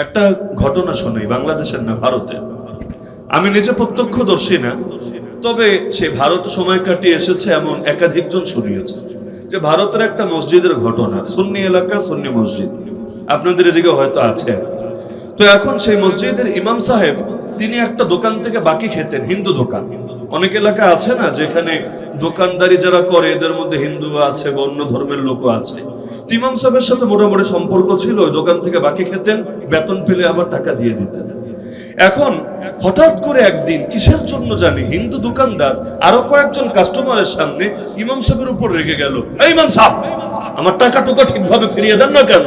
একটা ঘটনা শোনাই, বাংলাদেশের না, ভারতের। আমি নিজে প্রত্যক্ষদর্শী না, তবে সে ভারত সময় কাটিয়ে এসেছে এমন একাধিকজন শুনিয়েছে যে ভারতের একটা মসজিদের ঘটনা। সুন্নি এলাকা, সুন্নি মসজিদ, আপনাদের এদিকে হয়তো আছে। তো এখন সেই মসজিদের ইমাম সাহেব তিনি একটা দোকান থেকে বাকি খেতেন, হিন্দু দোকান। অনেক এলাকা আছে না যেখানে দোকানদারি যারা করে এদের মধ্যে হিন্দু আছে বা অন্য ধর্মের লোকও আছে। ইমাম সাহেবের সাথে মোটামুটি সম্পর্ক ছিল, ওই দোকান থেকে বাকি খেতেন, বেতন পেলে আবার টাকা দিয়ে দিতেন। এখন হঠাৎ করে একদিন কিসের জন্য জানি হিন্দু দোকানদার আরো কয়েকজন কাস্টমারের সামনে ইমাম সাহেবের উপর রেগে গেল, এই ইমাম সাহেব, আমার টাকা টুকা ঠিকভাবে ফিরিয়ে দেন না কেন?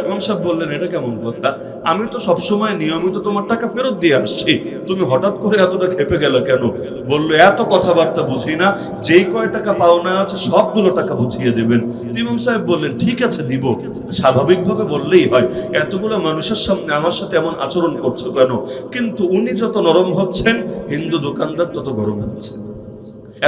ইমাম সাহেব বললেন, এটা কেমন কথা? আমি তো সবসময় নিয়মিত তোমার টাকা ফেরত দিয়ে আসছি, তুমি হঠাৎ করে এতটা খেপে গেল কেন? বললো, এত কথাবার্তা বুঝি না, যেই কয় টাকা পাওনা আছে সবগুলো টাকা বুঝিয়ে দেবেন। ইমাম সাহেব বললেন, ঠিক আছে দিব। স্বাভাবিকভাবে বললেই হয়, এতগুলো মানুষের সামনে আমার সাথে এমন আচরণ করছো কেন? কিন্তু উনি যত নরম হচ্ছেন, হিন্দু দোকানদার তত গরম হচ্ছে।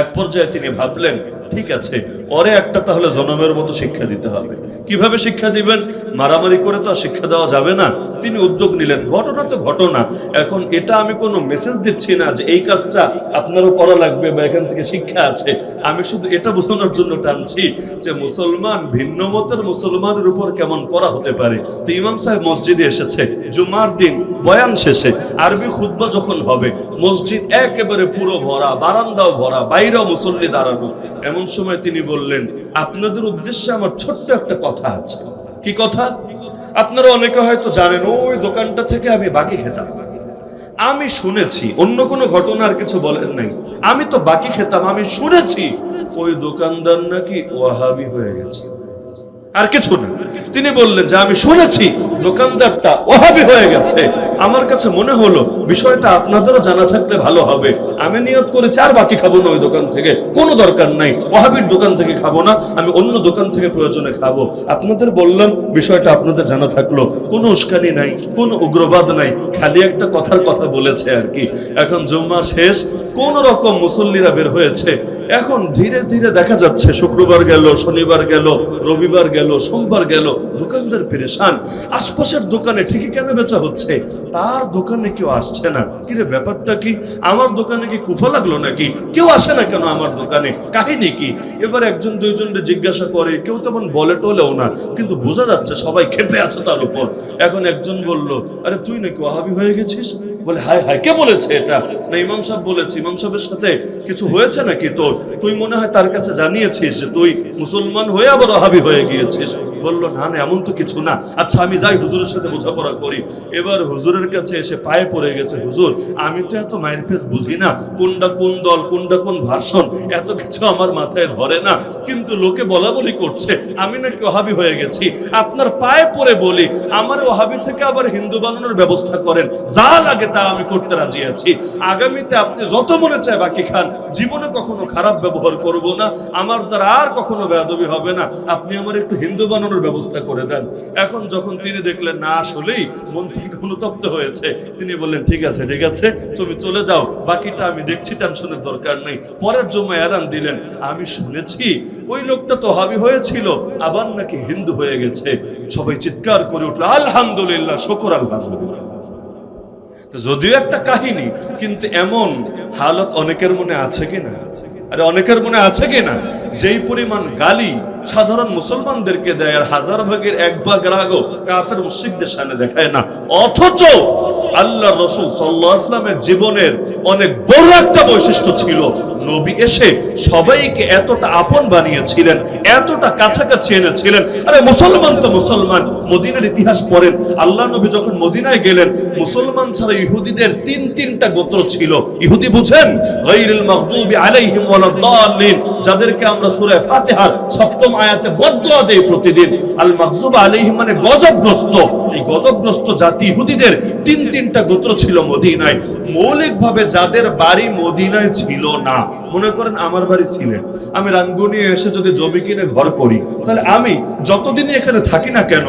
এক পর্যায়ে তিনি ভাবলেন, ঠিক আছে, ওরে একটা তাহলে জনমের মতো শিক্ষা দিতে হবে। কিভাবে শিক্ষা দিবেন? মারামারি করে তো আর শিক্ষা দেওয়া যাবে না। তিনি উদ্যোগ নিলেন, ঘটনা তো ঘটনা, এখন এটা আমি কোনো মেসেজ দিচ্ছি না যে এই কাজটা আপনারও করা লাগবে বা এখান থেকে শিক্ষা আছে। আমি শুধু এটা বোঝানোর জন্য টানছি যে মুসলমান ভিন্ন মতের মুসলমানের উপর কেমন করা হতে পারে। তো ইমাম সাহেব মসজিদে এসেছে, জুমার দিন বয়ান শেষে আরবি খুতবা যখন হবে, মসজিদ একেবারে পুরো ভরা, বারান্দাও ভরা, বাইরেও মুসল্লি দাঁড়ানো। এমন সময় তিনি বললেন, আপনাদের উদ্দেশ্যে আমার ছোট্ট একটা কথা আছে। কি কথা? আপনারা অনেকে হয়তো জানেন, ওই দোকানটা থেকে আমি বাকি খেতাম। আমি শুনেছি, অন্য কোনো ঘটনার কিছু বলেন নাই, আমি তো বাকি খেতাম, আমি শুনেছি ওই দোকানদার নাকি ওয়াহাবি হয়ে গেছে, আর কিছু না। তিনি বললেন যে আমি শুনেছি দোকানদারটা ওয়াহাবি হয়ে গেছে। আমার কাছে মনে হলো বিষয়টা আপনাদেরও জানা থাকলে ভালো হবে। আমি নিয়ত করেছি আর বাকি খাবো না ওই দোকান থেকে, কোনো দরকার নাই, ওয়াহাবির দোকান থেকে খাবো না, আমি অন্য দোকান থেকে প্রয়োজনে খাবো। আপনাদের বললাম, বিষয়টা আপনাদের জানা থাকলো, কোনো উস্কানি নাই, কোনো উগ্রবাদ নাই, খালি একটা কথার কথা বলেছে আর কি। এখন জুম্মা শেষ, কোন রকম মুসল্লিরা বের হয়েছে। এখন ধীরে ধীরে দেখা যাচ্ছে শুক্রবার গেল, শনিবার গেল, রবিবার গেল, সোমবার গেল, দোকানদার পেরেশান। আশপাশের দোকানে ঠিকই কেন বেচা হচ্ছে, তার দোকানে কেউ আসছে না। কিরে, ব্যাপারটা কি? আমার দোকানে কি কুফা লাগলো নাকি? কেউ আসে না কেন আমার দোকানে, কাহিনী কি? এবার একজন দুইজনকে জিজ্ঞাসা করে, কেউ তেমন বলে টলেও না, কিন্তু বোঝা যাচ্ছে সবাই খেপে আছে তার উপর। এখন একজন বলল, আরে তুই নাকি ওয়াহাবি হয়ে গেছিস? বলে, হায় হায়, কে বলেছে এটা? না, ইমাম সাহেব বলেছে। ইমাম সাহেবের সাথে কিছু হয়েছে নাকি তোর? তুই মনে হয় তার কাছে জানিয়েছিস যে তুই মুসলমান হয়ে আবার ওয়াহাবি হয়ে গিয়েছিস। বললো, না না, এমন তো কিছু না। আচ্ছা, আমি যাই, হুজুরের সাথে বোঝাপড়া করি। এবার হুজুরের কাছে এসে পায়ে পড়ে গেছে, হুজুর আমি তো এত মায়ের পেস বুঝি না, কোনটা কোন দল, কোনটা কোন ভার্সন, এত কিছু আমার মাথায় ধরে না, কিন্তু লোকে বলা বলি করছে আমি নাকি ওয়াহাবি হয়ে গেছি। আপনার পায়ে পড়ে বলি, আমার ওয়াহাবি থেকে আবার হিন্দু বানানোর ব্যবস্থা করেন, যা লাগে তা আমি করতে রাজি আছি। আগামীতে আপনি যত মনে চায় বাকি খান, জীবনে কখনো খারাপ ব্যবহার করব না, আমার দ্বারা আর কখনো বেয়াদবি হবে না, আপনি আমার একটু হিন্দু বানানোর ব্যবস্থা করে দেন। এখন যখন তিনি দেখলেন না, আসলেই মন থেকে অনুতপ্ত হয়েছে, তিনি বললেন, ঠিক আছে ঠিক আছে, তুমি চলে যাও, বাকিটা আমি দেখছি, টেনশনের দরকার নেই। পরের জন্য এলান দিলেন, আমি শুনেছি ওই লোকটা তো ওয়াহাবি হয়েছিল, আবার নাকি হিন্দু হয়ে গেছে। সবাই চিৎকার করে উঠলো, আলহামদুলিল্লাহ, শুকর আলহামদুলিল্লাহ। যদিও একটা কাহিনী, কিন্তু এমন হালত অনেকের মনে আছে কিনা? আরে অনেকের মনে আছে কিনা যেই পরিমাণ গালি সাধারণ মুসলমানদেরকে দেয়, আর হাজার ভাগের এক ভাগ রাগও কাফের মুশরিকদের সামনে দেখায় না। অথচ আল্লাহর রাসূল সাল্লাল্লাহু আলাইহি ওয়াসাল্লামের জীবনের অনেক বড় একটা বৈশিষ্ট্য ছিল, নবী এসে সবাইকে এতটা আপন বানিয়েছিলেন, এতটা কাছাকাছি এনেছিলেন। আরে মুসলমান তো মুসলমান, মদিনার ইতিহাস পড়েন, আল্লাহ নবী যখন মদিনায় গেলেন, মুসলমান ছাড়া ইহুদিদের তিনটা গোত্র ছিল। ইহুদি বুঝেন? গায়রুল মাগদুবি আলাইহিম ওয়ালাদ দাল্লিন, যাদেরকে আমরা সূরা ফাতিহার 7ম আয়াতে বদদুয়া দেই প্রতিদিন। আল মাগদুব আলাইহিম মানে গজবগ্রস্ত। এই গজবগ্রস্ত জাতি ইহুদিদের তিনটা গোত্র ছিল মদিনায়। মৌলিকভাবে যাদের বাড়ি মদিনায় ছিল না, মনে করেন আমার বাড়ি সিলেট, আমি রাঙ্গুনিয়া এসে যদি জমি কিনে ঘর করি, তাহলে আমি যতদিনই এখানে থাকি না কেন,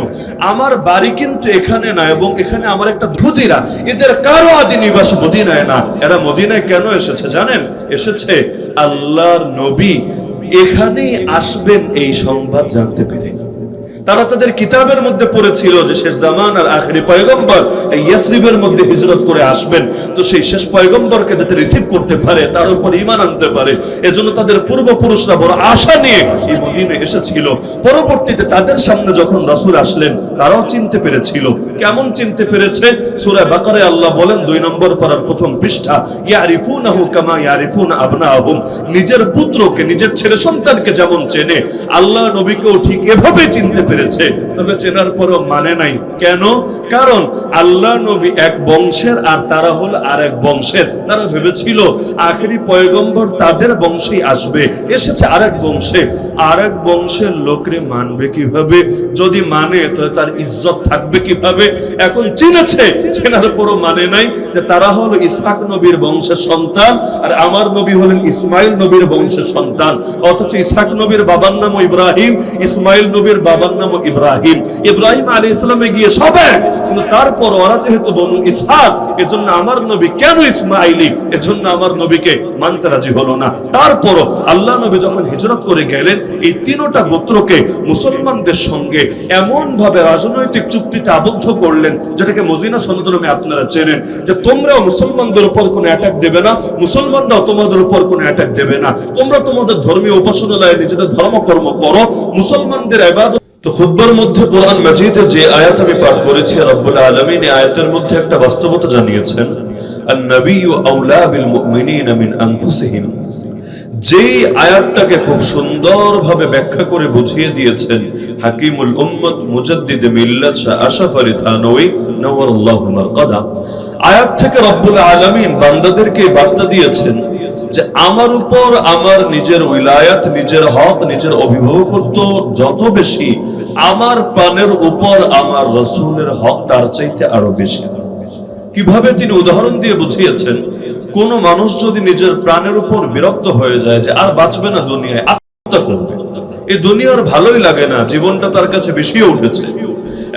আমার বাড়ি কিন্তু এখানে না, এবং এখানে আমার একটা ইহুদিরা, এদের কারো আদি নিবাস মদিনায় না। এরা মদিনায় কেন এসেছে জানেন? এসেছে আল্লাহর নবী এখানেই আসবেন এই সংবাদ জানতে পেরে। তারা তাদের কিতাবের মধ্যে পড়েছিল যে শেষ জামানার আখেরি পয়গম্বর এই ইয়াসরিবের মধ্যে হিজরত করে আসবেন, তো সেই শেষ পয়গম্বরকে যাতে রিসিভ করতে পারে, তার উপর ঈমান আনতে পারে, এজন্য তাদের পূর্বপুরুষরা বড় আশা নিয়ে এই মদিনায় এসেছিল। পরবর্তীতে তাদের সামনে যখন রাসূল আসলেন, তারাও চিনতে পেরেছিল। কেমন চিনতে পেরেছে? সূরা বাকারায় আল্লাহ বলেন 2 নম্বর পারার প্রথম পৃষ্ঠা, ইয়ারিফুনাহু কামা ইয়ারিফুনা আবনাহুম, নিজের পুত্রকে, নিজের ছেলে সন্তানকে যেমন চেনে, আল্লাহ নবীকেও ঠিক এভাবে চিনতে পেরেছে। তবে চেনার পরও মানে নাই। কেন? কারণ আল্লাহ নবী এক বংশের আর তারা হল আরেক বংশের। তারা ভেবেছিল আখেরি পয়গম্বর তাদের বংশেই আসবে, এসেছে আরেক বংশে। আরেক বংশের লোকরে মানবে কিভাবে? যদি মানে তাহলে তার ইজ্জত থাকবে কিভাবে? এখন চিনেছে, চেনার পরও মানে নাই যে তারা হলো ইসহাক নবীর বংশের সন্তান আর আমার নবী হলেন ইসমাইল নবীর বংশের সন্তান। অথচ ইসহাক নবীর বাবার নাম ইব্রাহিম, ইসমাইল নবীর বাবার নাম ইব্রাহিম। ইব্রাহিম আলাইহিস সালামে গিয়ে সব এক, কিন্তু তারপর ওরা যেহেতু বনু ইসহাক, এজন্য আমার নবী কেন ইসমাইলি, এজন্য আমার নবীকে মানতে রাজি হলো না। তারপরও আল্লাহ নবী যখন হিজরত করে গেলেন, এই তিনটা গোত্রকে মুসলমানদের সঙ্গে এমন ভাবে রাজনৈতিক চুক্তিতে আবদ্ধ করলেন, যেটাকে মদিনা সনদ নামে আপনারা চেনেন, যে তোমরাও মুসলমানদের উপর কোনো অ্যাটাক দেবে না, মুসলমানরাও তোমাদের উপর কোনো অ্যাটাক দেবে না, তোমরা তোমাদের ধর্মীয় উপাসনালয়ে নিজেদের ধর্মকর্ম করো, মুসলমানদের ইবাদত। তো খুতবার মধ্যে কোরআন মাজিদের যে আয়াত আমি পাঠ করেছি, রব্বুল আলামিন এই আয়াতের মধ্যে একটা বাস্তবতা জানিয়েছেন, আন-নাবিয়্যু আওলা বিল মুমিনিনা মিন আনফুসিহিম। যে আয়াতটাকে খুব সুন্দরভাবে ব্যাখ্যা করে বুঝিয়ে দিয়েছেন হাকিমুল উম্মত মুজাদ্দিদ মিল্লাত শাহ আশরাফ আলী থানভী নওয়ারাল্লাহু মারকাদা। আয়াত থেকে রব্বুল আলামিন বান্দাদেরকে বার্তা দিয়েছেন যে আমার উপর আমার নিজের উইলায়াত, নিজের হক, নিজের অভিভাবকত্ব যত বেশি, আমার প্রাণের উপর আমার রাসূলের হক তার চাইতে আরো বেশি। কিভাবে তিনি উদাহরণ দিয়ে বুঝিয়েছেন, কোন মানুষ যদি নিজের প্রাণের উপর বিরক্ত হয়ে যায় যে আর বাঁচবে না দুনিয়ায়, আত্মহত্যা করবে, এই দুনিয়ার ভালোই লাগে না, জীবনটা তার কাছে বেশিও উঠেছে,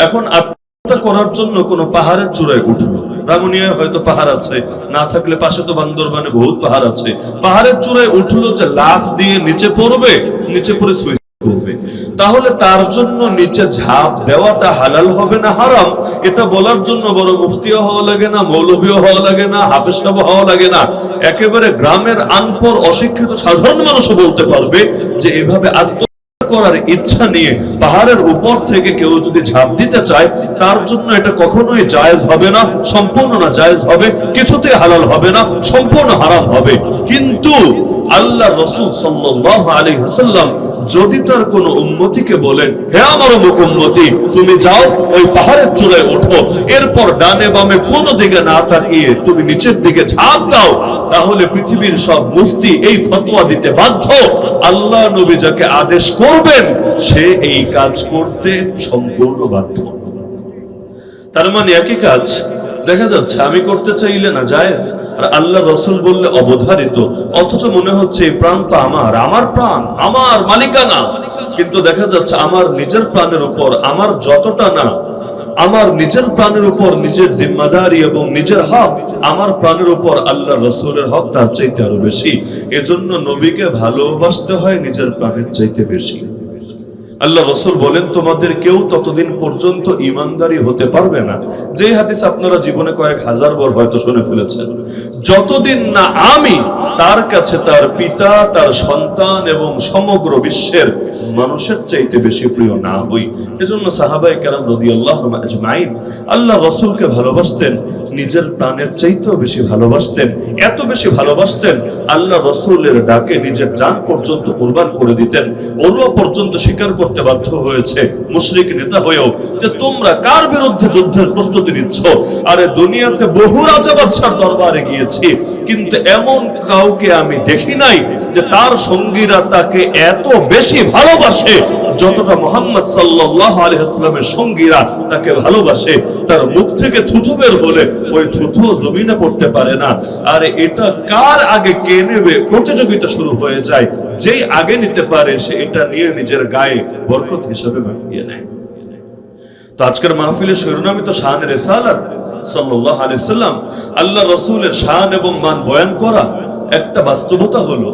এখন আত্মহত্যা করার জন্য কোন পাহাড়ের চূড়ায় উঠলো। রাঙ্গুনিয়ায় হয়তো পাহাড় আছে, না থাকলে পাশে তো বান্দরবানে বহুত পাহাড় আছে। পাহাড়ের চূড়ায় উঠলো যে লাফ দিয়ে নিচে পড়বে, নিচে পড়ে সুইসাইড করবে, তাহলে তার জন্য নিচে ঝাঁপ দেওয়াটা হালাল হবে না হারাম? এটা বলার জন্য বড় মুফতিও হওয়া লাগে না, মৌলবীও হওয়া লাগে না, হাফেজ সাহেব হওয়া লাগে না, একেবারে গ্রামের আনপড় অশিক্ষিত সাধারণ মানুষও বলতে পারবে যে এভাবে করার ইচ্ছা নিয়ে পাহাড়ের উপর থেকে কেউ যদি ঝাঁপ দিতে চায়, তার জন্য এটা কখনোই জায়েজ হবে না, সম্পূর্ণ না জায়েজ হবে, কিছুতে হালাল হবে না, সম্পূর্ণ হারাম হবে। কিন্তু আল্লাহ রাসূল সাল্লাল্লাহু আলাইহি ওয়াসাল্লাম যদি তার কোন উম্মতিকে বলেন, হে আমার উম্মতি, তুমি যাও ওই পাহাড়ের চূড়ায় ওঠো, এরপর ডানে বামে কোন দিকে না তাকিয়ে তুমি নিচের দিকে ঝাঁপ দাও, তাহলে পৃথিবীর সব মুফতি এই ফতোয়া দিতে বাধ্য, আল্লাহ নবী যাকে আদেশ করবেন সে এই কাজ করতে সম্পূর্ণ বাধ্য। তার মানে একই কাজ দেখা যাচ্ছে আমি করতে চাইলে না জায়েজ, আর আল্লাহ রাসূল বললে অবধারিত, অথচ মনে হচ্ছে এই প্রাণ তো আমার, আমার প্রাণ, আমার মালিকানা, কিন্তু দেখা যাচ্ছে আমার নিজের প্রাণের উপর আমার যতটা না, আমার নিজের প্রাণের উপর নিজের জিম্মাদারি এবং নিজের হক, আমার প্রাণের উপর আল্লাহ রাসূলের হক তার চাইতে আরো বেশি। এজন্য নবীকে ভালোবাসতে হয় নিজের প্রাণের চাইতে বেশি। আল্লাহ রাসূল বলেন, তোমাদের কেউ ততদিন পর্যন্ত ঈমানদারি হতে পারবে না, যে হাদিস আপনারা জীবনে কয়েক হাজার বার হয়তো শুনে ফেলেছেন, যতদিন না আমি তার কাছে তার পিতা, তার সন্তান এবং সমগ্র বিশ্বের মানুষের চাইতে বেশি প্রিয় না হই। এজন্য সাহাবায়ে কেরাম রাদিয়াল্লাহু আজমাইন আল্লাহ রাসূলকে ভালোবাসতেন, নিজের প্রাণের চাইতেও বেশি ভালোবাসতেন, এত বেশি ভালোবাসতেন আল্লাহ রাসূলের ডাকে নিজের জান পর্যন্ত কুরবান করে দিতেন। ওরা পর্যন্ত স্বীকার করতে বাধ্য হয়েছে মুশরিক নেতা হয়েও যে তোমরা কার বিরুদ্ধে যুদ্ধের প্রস্তুতি নিচ্ছ? আরে দুনিয়াতে বহু রাজা বাদশার দরবারে গিয়েছি, কিন্তু এমন কাউকে আমি দেখি নাই যে তার সঙ্গীরা তাকে এত বেশি ভালোবাসে যতটা মুহাম্মদ সাল্লাল্লাহু আলাইহি ওয়াসাল্লামের সঙ্গীরা তাকে ভালোবাসে। তার মুখ থেকে থুথু বের হলে ওই থুথু জমিনে পড়তে পারে না। আর এটা কার আগে কে নেবে প্রতিযোগিতা শুরু হয়ে যায়, যেই আগে নিতে পারে সে এটা নিয়ে নিজের গায়ে বরকত হিসেবে মাখিয়ে নেয়। তো আজকের মাহফিলের শিরোনামই তো শান রিসালাত সাল্লাল্লাহু আলাইহি ওয়াসাল্লাম, আল্লাহ রাসূলের শান এবং মান বয়ান করা। একটা বাস্তবতা হলো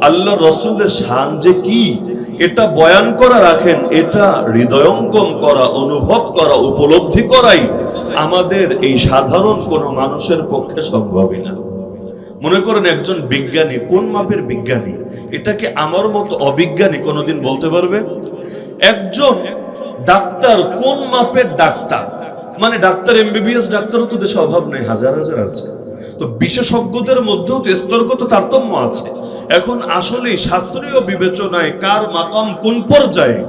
আল্লাহ রাসূলের শান যে কি এটা বয়ান করা রাখেন, এটা হৃদয়ঙ্গম করা, অনুভব করা, উপলব্ধি করাই আমাদের এই সাধারণ কোন মানুষের পক্ষে সম্ভবই না। মনে করেন একজন বিজ্ঞানী, কোন মাপের বিজ্ঞানী, এটাকে আমার মতো অবিজ্ঞানী কোনোদিন বলতে পারবে? একজন ডাক্তার কোন মাপের ডাক্তার, মানে ডাক্তার এমবিবিএস ডাক্তারও তো দেশে অভাব নেই, হাজার হাজার আছে। তো বিশেষজ্ঞদের মধ্যেও তো স্তরগত তারতম্য আছে। এখন আসলে শাস্ত্রীয় বিবেচনায় কার মাকাম কোন পর্যায়ে,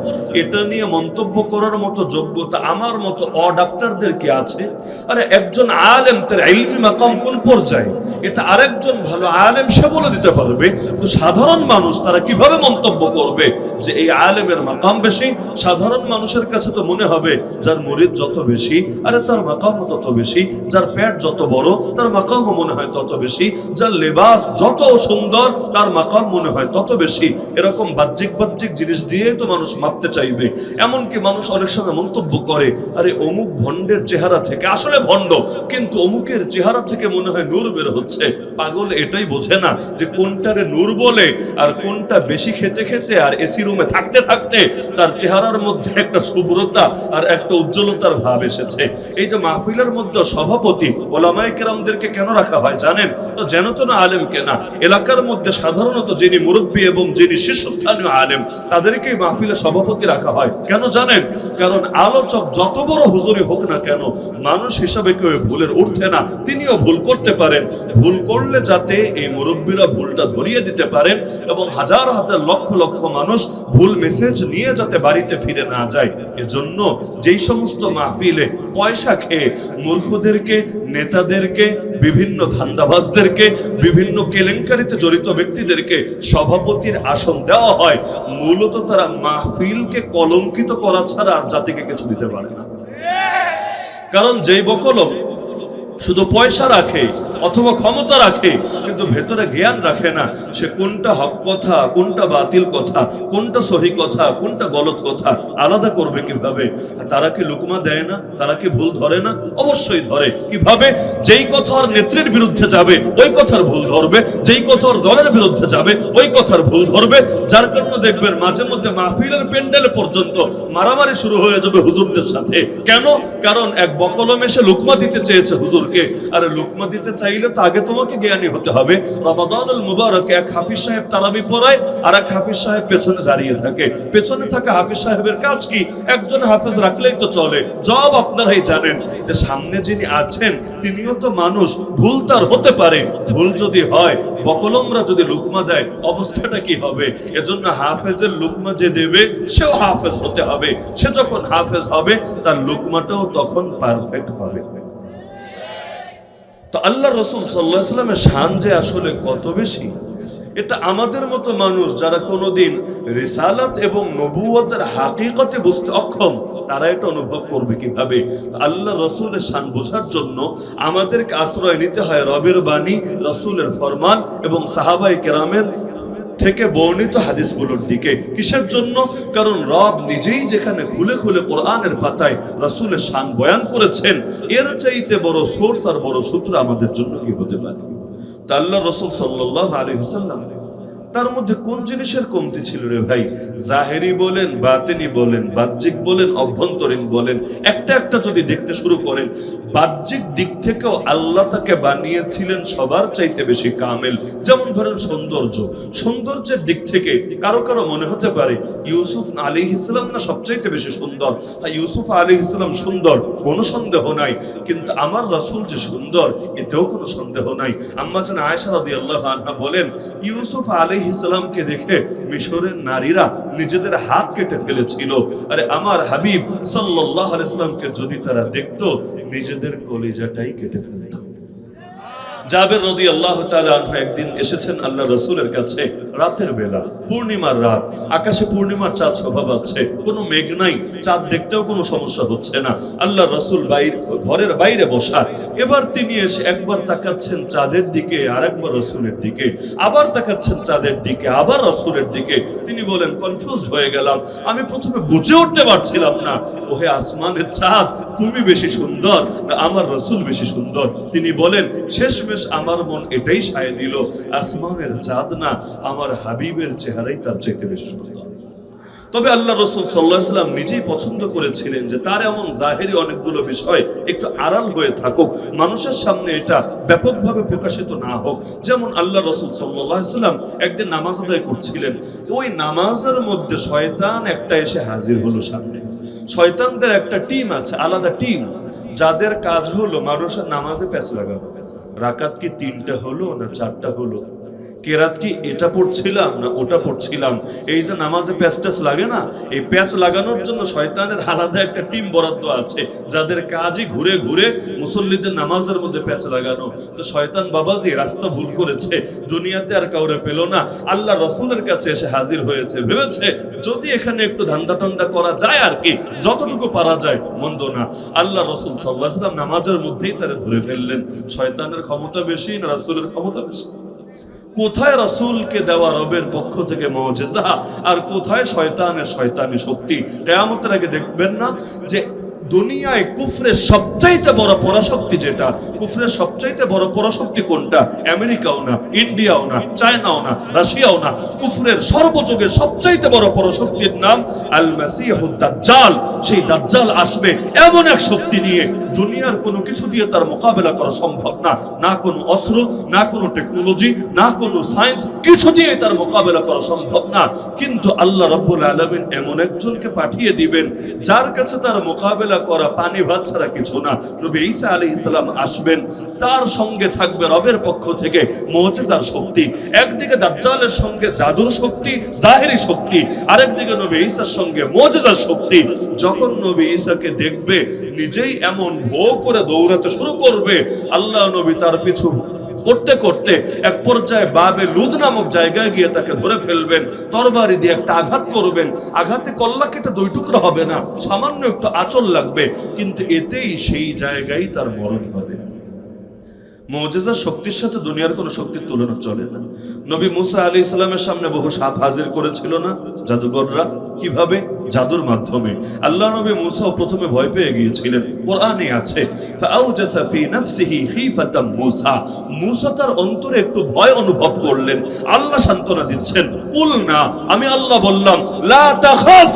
এটা নিয়ে মন্তব্য করার মতো যোগ্যতা আমার মতো অডাক্তারদের কি আছে? আরে একজন আলেম তার ইলমি মাকাম কোন পর্যায়ে, এটা আরেকজন ভালো আলেম সে বলে দিতে পারবে। তো সাধারণ মানুষ তারা কিভাবে মন্তব্য করবে যে এই আলেমের মাকাম বেশি? সাধারণ মানুষের কাছে তো মনে হবে যার মুরিদ যত বেশি, আরে তার মাকামও তত বেশি। যার পেট যত বড় তার মাকামও মনে হয় তত বেশি। যার লেবাস যত সুন্দর তার মাকাম মনে হয় তত বেশি। এরকম বাহ্যিক বাহ্যিক জিনিস দিয়ে তো মানুষ মাপতে চাইবে। এমনকি মানুষ অনেক সময় মন্তব্য করে, আরে অমুক ভণ্ডের চেহারা থেকে, আসলে ভণ্ড কিন্তু অমুকের চেহারা থেকে মনে হয় নূর বের হচ্ছে। পাগল এটাই বোঝে না যে কোনটারে নূর বলে আর কোনটা বেশি খেতে খেতে আর এসি রুমে থাকতে থাকতে তার চেহারার মধ্যে একটা শুভ্রতা আর একটা উজ্জ্বলতার ভাব এসেছে। এই যে মাহফিলের মধ্যে সভাপতি ওলামায়ে কেরামদেরকে কেন রাখা হয় জানেন? তো যেন তো না আলেমকে না, এলাকার মধ্যে সাধারণত যিনি মুরব্বী এবং যিনি শীর্ষস্থানীয় আলেম তাদেরকেই মাহফিলে সভাপতি রাখা হয়। কেন জানেন? কারণ আলোচক যত বড় হুজুরি হোক না কেন, মানুষ হিসাবে কেউ ভুলের ঊর্ধ্বে না, তিনিও ভুল করতে পারেন। ভুল করলে যাতে এই মুরব্বীরা ভুলটা ধরিয়ে দিতে পারেন এবং হাজার হাজার লক্ষ লক্ষ মানুষ ভুল মেসেজ নিয়ে যাতে বাড়িতে ফিরে না যায়, এজন্য যেই সমস্ত মাহফিলে পয়সা খেয়ে মূর্খদেরকে, নেতাদেরকে, বিভিন্ন ধান্দাবাজদেরকে, বিভিন্ন কেলেঙ্কারিতে জড়িত ব্যক্তিদেরকে সভাপতির আসন দেওয়া হয়, মূলত তারা মাহফিলকে কলঙ্কিত করা ছাড়া আর জাতিকে কিছু দিতে পারে না। কারণ যেই বকলম শুধু পয়সা রাখে অথবা ক্ষমতা রাখে কিন্তু ভেতরে জ্ঞান রাখে না, সে কোনটা হক কথা, কোনটা বাতিল কথা, কোনটা সহি কথা, কোনটা গলত কথা আলাদা করবে কিভাবে? তারা কি লুকমা দেয় না? তারা কি ভুল ধরে না? অবশ্যই ধরে। কিভাবে? যেই কথার নেত্রীর বিরুদ্ধে যাবে ওই কথার ভুল ধরবে, যেই কথার দলের বিরুদ্ধে যাবে ওই কথার ভুল ধরবে। যার কারণে দেখবেন মাঝে মধ্যে মাহফিলের প্যান্ডেল পর্যন্ত মারামারি শুরু হয়ে যাবে হুজুরদের সাথে। কেন? কারণ এক বকলম এসে লুকমা দিতে চেয়েছে হুজুরকে। আরে লুকমা দিতে চাইলে তো আগে তোমাকে জ্ঞানী হতে হবে। রমাদানুল মুবারক এক হাফিজ সাহেব তারাবি পড়ায় আর এক হাফিজ সাহেব পেছনে দাঁড়িয়ে থাকে। পেছনে থাকা হাফিজ সাহেবের কাজ কি? একজন হাফিজ রাখলেই তো চলে। জব আপনারাই জানেন যে সামনে যিনি আছেন তিনিও তো মানুষ, ভুল তার হতে পারে। ভুল যদি হয়, বকলমরা যদি লুকমা দেয় অবস্থাটা কি হবে? এজন্য হাফেজের লুকমা যে দেবে সেও হাফেজ হতে হবে। সে যখন হাফেজ হবে তার লুকমাটাও তখন পারফেক্ট হবে। তো আল্লাহ রাসূল সাল্লাল্লাহু আলাইহি ওয়াসাল্লামের শান যে আসলে কত বেশি, এটা আমাদের মতো মানুষ যারা কোনোদিন রিসালাত এবং নবুয়তের হাকিকতে বুঝতে অক্ষম তারা এটা অনুভব করবে কিভাবে? আল্লাহ রাসূলের শান বোঝার জন্য আমাদেরকে আশ্রয় নিতে হয় রবের বাণী, রাসূলের ফরমান এবং সাহাবায়ে কেরামের থেকে বর্ণিত হাদিসগুলোর দিকে। কিসের জন্য? কারণ রব নিজেই যেখানে খুলে খুলে কোরআনের পাতায় রাসূলের শান বয়ান করেছেন, এর চাইতে বড় সোর্স আর বড় সূত্র আমাদের জন্য কি হতে পারে? তা আল্লাহ রাসূল সাল্লাল্লাহু আলাইহি ওয়াসাল্লাম তার মধ্যে কোন জিনিসের কমতি ছিল রে ভাই? জাহেরি বলেন, বাতিনি বলেন, বাহ্যিক বলেন, অভ্যন্তরীণ বলেন, একটা একটা যদি দেখতে শুরু করেন, বাহ্যিক দিক থেকেও আল্লাহ তাকে বানিয়েছিলেন সবার চাইতে বেশি কামেল। যেমন ধরেন সৌন্দর্য, সৌন্দর্যের দিক থেকে কারো কারো মনে হতে পারে ইউসুফ আলাইহিস সালাম না সবচাইতে বেশি সুন্দর। ইউসুফ আলাইহিস সালাম সুন্দর, কোনো সন্দেহ নাই, কিন্তু আমার রাসূল যে সুন্দর এতেও কোনো সন্দেহ নাই। আম্মা জান আয়েশা রাদিয়াল্লাহু আনহা বলেন, ইউসুফ আলাইহিস সালামকে দেখে মিশরের নারীরা নিজেদের হাত কেটে ফেলেছিল। আরে আমার হাবিব সাল্লাল্লাহু আলাইহি সাল্লামকে যদি তারা দেখতো নিজেদের কলিজাটাই কেটে ফেলতো। জাবের রাদিয়াল্লাহু তাআলা আনহু একদিন এসেছেন আল্লাহ রাসূলের কাছে রাতের বেলা, পূর্ণিমার রাত, আকাশে পূর্ণিমার চাঁদ শোভা পাচ্ছে, কোনো মেঘ নাই, চাঁদ দেখতেও কোনো সমস্যা হচ্ছে না। আল্লাহ রাসূল ঘরের বাইরে বসা। এবার তিনি এসে একবার তাকাচ্ছেন চাঁদের দিকে, আরেকবার রাসূলের দিকে, আবার তাকাচ্ছেন চাঁদের দিকে, আবার রাসূলের দিকে। তিনি বলেন, কনফিউজড হয়ে গেলাম, আমি প্রথমে বুঝে উঠতে পারছিলাম না, ওহে আসমানের চাঁদ তুমি বেশি সুন্দর না আমার রাসূল বেশি সুন্দর? তিনি বলেন, শেষমেশ আমার মন এটাই সায় দিল, আসমানের চাঁদ না আমার হাবিবের চেহারাই তার চাইতে বেশি সুন্দর। তবে আল্লাহ রাসূল সাল্লাল্লাহু আলাইহি ওয়াসাল্লাম নিজেই পছন্দ করেছিলেন যে তার এমন জাহেরি অনেকগুলো বিষয় একটু আড়াল হয়ে থাকুক, মানুষের সামনে এটা ব্যাপকভাবে প্রকাশিত না হোক। যেমন আল্লাহ রাসূল সাল্লাল্লাহু আলাইহি ওয়াসাল্লাম একদিন নামাজ আদায় করছিলেন, ওই নামাজের মধ্যে শয়তান একটা এসে হাজির হলো সামনে। শয়তানদের একটা টিম আছে, আলাদা টিম, যাদের কাজ হলো মানুষের নামাজে প্যাঁচ লাগানো। রাকাত কি 3টা হলো না 4টা হলো, কেরাত কি এটা পড়ছিলাম না ওটা পড়ছিলাম, এই যে নামাজে প্যাচ ট্যাচ লাগে না, এই প্যাচ লাগানোর জন্য শয়তানের আলাদা একটা টিম বরাদ্দ আছে, যাদের কাজই ঘুরে ঘুরে মুসল্লিদের নামাজের মধ্যে প্যাচ লাগানো। তো শয়তান বাবাজি রাস্তা ভুল করেছে, দুনিয়াতে আর কাউরে পেল না, আল্লাহ রাসূলের কাছে এসে হাজির হয়েছে, ভেবেছে যদি এখানে একটু ধান্দা টান্দা করা যায় আর কি, যতটুকু পারা যায় মন্দ না। আল্লাহ রাসূল সাল্লাল্লাহু আলাইহি ওয়াসাল্লাম নামাজের মধ্যেই তারা ধরে ফেললেন। শয়তানের ক্ষমতা বেশি না রাসূলের ক্ষমতা বেশি? কোথায় রাসূলকে দেওয়া রবের পক্ষ থেকে মুজিজা আর কোথায় শয়তানের শয়তানি শক্তি? কিয়ামতের আগে দেখবেন না যে দুনিয়ায় কুফরের সবচাইতে বড় পরাশক্তি যেটা, কুফরের সবচাইতে বড় পরাশক্তি কোনটা? আমেরিকাও না, ইন্ডিয়াও না, চায়নাও না, রাশিয়াও না, কুফরের সর্বযুগের সবচাইতে বড় পরাশক্তির নাম আল মাসিহুদ দাজ্জাল। সেই দাজ্জাল আসবে এমন এক শক্তি নিয়ে, দুনিয়ার কোনো কিছু দিয়ে তার মোকাবেলা করা সম্ভব না, না কোনো অস্ত্র, না কোনো টেকনোলজি, না কোনো সায়েন্স, কিছু দিয়ে তার মোকাবেলা করা সম্ভব না। কিন্তু আল্লাহ রাব্বুল আলামিন এমন একজনকে পাঠিয়ে দিবেন যার কাছে তার মোকাবেলা করা পানি ভাত ছাড়া কিছু না। নবী ঈসা আলাইহিস সালাম আসবেন, তার সঙ্গে থাকবে রবের পক্ষ থেকে মুজিজার শক্তি। একদিকে দাজ্জালের সঙ্গে জাদুর শক্তি, জাহেরি শক্তি, আরেকদিকে নবী ঈসার সঙ্গে মুজিজার শক্তি। যখন নবী ঈসাকে দেখবে নিজেই এমন ভো করে দৌড়াতে শুরু করবে, আল্লাহ নবী তার পিছু করতে করতে এক পর্যায়ে বাবে লুদ নামক জায়গায় গিয়ে তাকে ধরে ফেলবেন, তরবারি দিয়ে একটা আঘাত করবেন। আঘাতে কল্লা কেটে 2 টুকরা হবে না, সামান্য একটু আঁচল লাগবে, কিন্তু এতেই সেই জায়গায় তার মরণ হবে। মুজিজার শক্তির সাথে দুনিয়ার কোনো শক্তির তুলনা চলে না। নবী মুসা আলাইহিস সালামের সামনে বহু সাপ হাজির করেছিল না জাদুকররা? কিভাবে? জাদুর মাধ্যমে। আল্লাহ নবী মুসা প্রথমে ভয় পেয়ে গিয়েছিলেন, কোরআনে আছে ফাআউজাসা ফি নাফসিহি খিফাতাম মুসা, মুসা তার অন্তরে একটু ভয় অনুভব করলেন। আল্লাহ সান্ত্বনা দিচ্ছেন, কুল না, আমি আল্লাহ বললাম লা তাখাফ,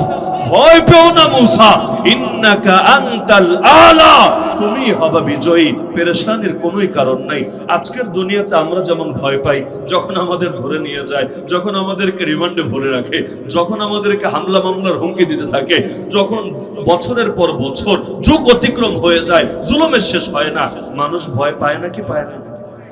ভয় পেও না মুসা, ইন্নাকা আনতাল আলা, তুমি হবে বিজয়ী। পেরেশানির কোনোই কারণ নাই। আজকের দুনিয়াতে আমরা যেমন ভয় পাই যখন আমাদের ধরে নিয়ে যায়, যখন আমাদেরকে রিমান্ডে ভরে রাখে, যখন আমাদেরকে হামলা মামলার হুমকি দিতে থাকে, যখন বছরের পর বছর যুগ অতিক্রম হয়ে যায়, জুলুমের শেষ হয় না, মানুষ ভয় পায় না কি পায় না?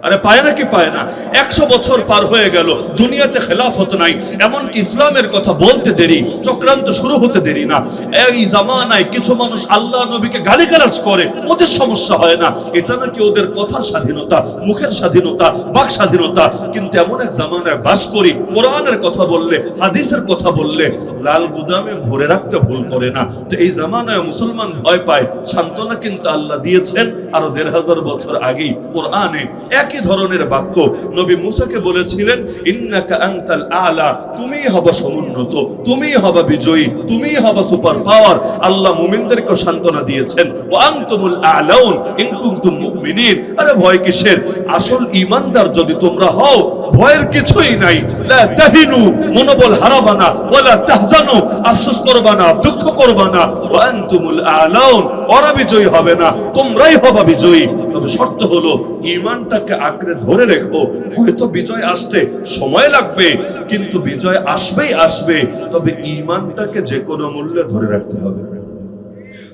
আরে পায় না কি পায় না? 100 বছর পার হয়ে গেল, দুনিয়াতে খেলাফত নাই, এমনকি ইসলামের কথা বলতে দেরি, চক্রান্ত শুরু হতে দেরি না। এই জামানায় কিছু মানুষ আল্লাহ নবীকে গালিগালাজ করে, ওদের সমস্যা হয় না, এটা নাকি ওদের কথার স্বাধীনতা, মুখের স্বাধীনতা, বাক স্বাধীনতা। কিন্তু এমন এক জামানায় বাস করি, কোরআনের কথা বললে, হাদিসের কথা বললে লাল গুদামে ভরে রাখতে ভুল করে না। তো এই জামানায় মুসলমান ভয় পায়, সান্ত্বনা কিন্তু আল্লাহ দিয়েছেন আরো 1500 বছর আগেই কোরআনে। একই ধরনের বাক্য নবী মুসাকে বলেছিলেন, ইন্নাকা আনতাল আলা, তুমি হবা সমুন্নত, তুমি হবা বিজয়ী, তুমি হবা সুপার পাওয়ার। আল্লাহ মুমিনদেরকে সান্ত্বনা দিয়েছেন, ওয়া আনতুমুল আলাউন ইন কুনতুম মুমিনিন। আরে ভয় কিসের? আসল ঈমানদার যদি তোমরা হও, ভয়ের কিছুই নাই। লা তাহিনু, মনোবল হারাবা না, ওয়ালা তাহজানু, আফসোস করবা না, দুঃখ করবা না, ওয়া আনতুমুল আলাউন, ওরা বিজয়ী হবে না, তোমরাই হবা বিজয়ী। তবে শর্ত হলো ঈমানটাকে আঁকড়ে ধরে রেখো। হয়তো বিজয় আসতে সময় লাগবে, কিন্তু বিজয় আসবেই আসবে, তবে ঈমানটাকে যে কোনো মূল্যে ধরে রাখতে হবে।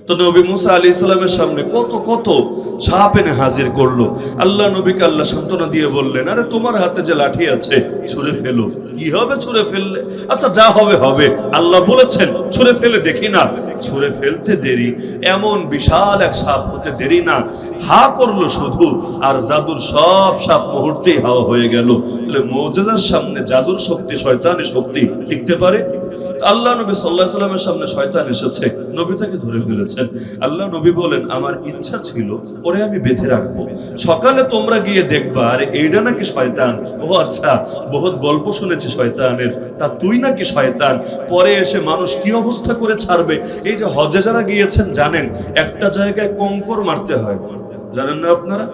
তো নবী মুসা আলাইহিস সালামের সামনে কত কত সাপ এনে হাজির করলো। আল্লাহ নবীকে আল্লাহ সান্ত্বনা দিয়ে বললেন, আরে তোমার হাতে যে লাঠি আছে ছুঁড়ে ফেলো। কি হবে ছুঁড়ে ফেললে? আচ্ছা যা হবে হবে, আল্লাহ বলেছেন ছুঁড়ে ফেলে দেখি না। ছুঁড়ে ফেলতে দেরি, এমন বিশাল এক সাপ হতে দেরি না, হা করলো শুধু, আর জাদুর সব সাপ মুহূর্তেই হাওয়া হয়ে গেল। তাহলে মুজিজার সামনে জাদুর শক্তি, শয়তানি শক্তি টিকতে পারে? আল্লাহ নবী সাল্লাল্লাহু আলাইহি ওয়াসাল্লামের সামনে শয়তান এসেছে, নবী তাকে ধরে ফেলেছেন। আল্লাহ নবী বলেন, আমার ইচ্ছা ছিল ওরে আমি বেঁধে রাখবো, সকালে তোমরা গিয়ে দেখবা আরে এইটা নাকি শয়তান। ও আচ্ছা, বহুত গল্প শুনেছি শয়তানের, তা তুই নাকি শয়তান। পরে এসে মানুষ কি অবস্থা করে ছাড়বে। এই যে হজে যারা গিয়েছেন জানেন, একটা জায়গায় কঙ্কর মারতে হয়, জানেন না আপনারা?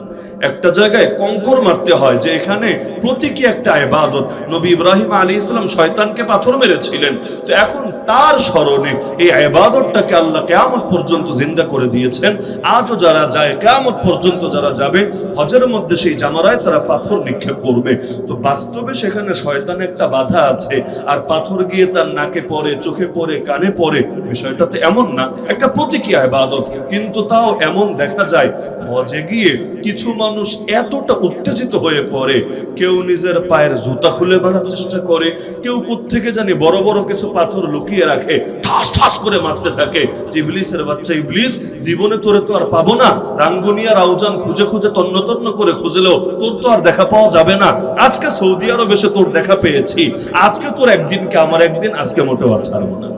একটা জায়গায় কঙ্কর মারতে হয়, যে এখানে প্রতীকী একটা ইবাদত। নবী ইব্রাহিম আলাইহিস সালাম শয়তানকে পাথর মেরেছিলেন, তো এখন তার স্মরণে এই ইবাদতটাকে আল্লাহ কিয়ামত পর্যন্ত জিন্দা করে দিয়েছেন। আজও যারা যায়, কিয়ামত পর্যন্ত যারা যাবে, হজের মধ্যে সেই জামারায় তারা পাথর নিক্ষেপ করবে। তো বাস্তবে সেখানে শয়তানের একটা বাধা আছে, আর পাথর গিয়ে তার নাকে পড়ে, চোখে পড়ে, কানে পড়ে, বিষয়টা তো এমন না, একটা প্রতীকী ইবাদত। কিন্তু তাও এমন দেখা যায় হজে গিয়ে কিছু মানুষ এতটা উত্তেজিত হয়ে পড়ে, কেউ নিজের পায়ের জুতা খুলে মারার চেষ্টা করে, কেউ কোত্থেকে জানি বড় বড় কিছু পাথর লুকিয়ে রাখে, ঠাস ঠাস করে মারতে থাকে। ইবলিসের বাচ্চা ইবলিস, জীবনে তোরে তো আর পাবো না, রাঙ্গুনিয়া রাউজান খুঁজে খুঁজে তন্ন তন্ন করে খুঁজলেও তোর তো আর দেখা পাওয়া যাবে না। আজকে সৌদি আরবে এসে তোর দেখা পেয়েছি, আজকে তোর একদিন কে আমার একদিন, আজকে মোটেও আর ছাড়বো না।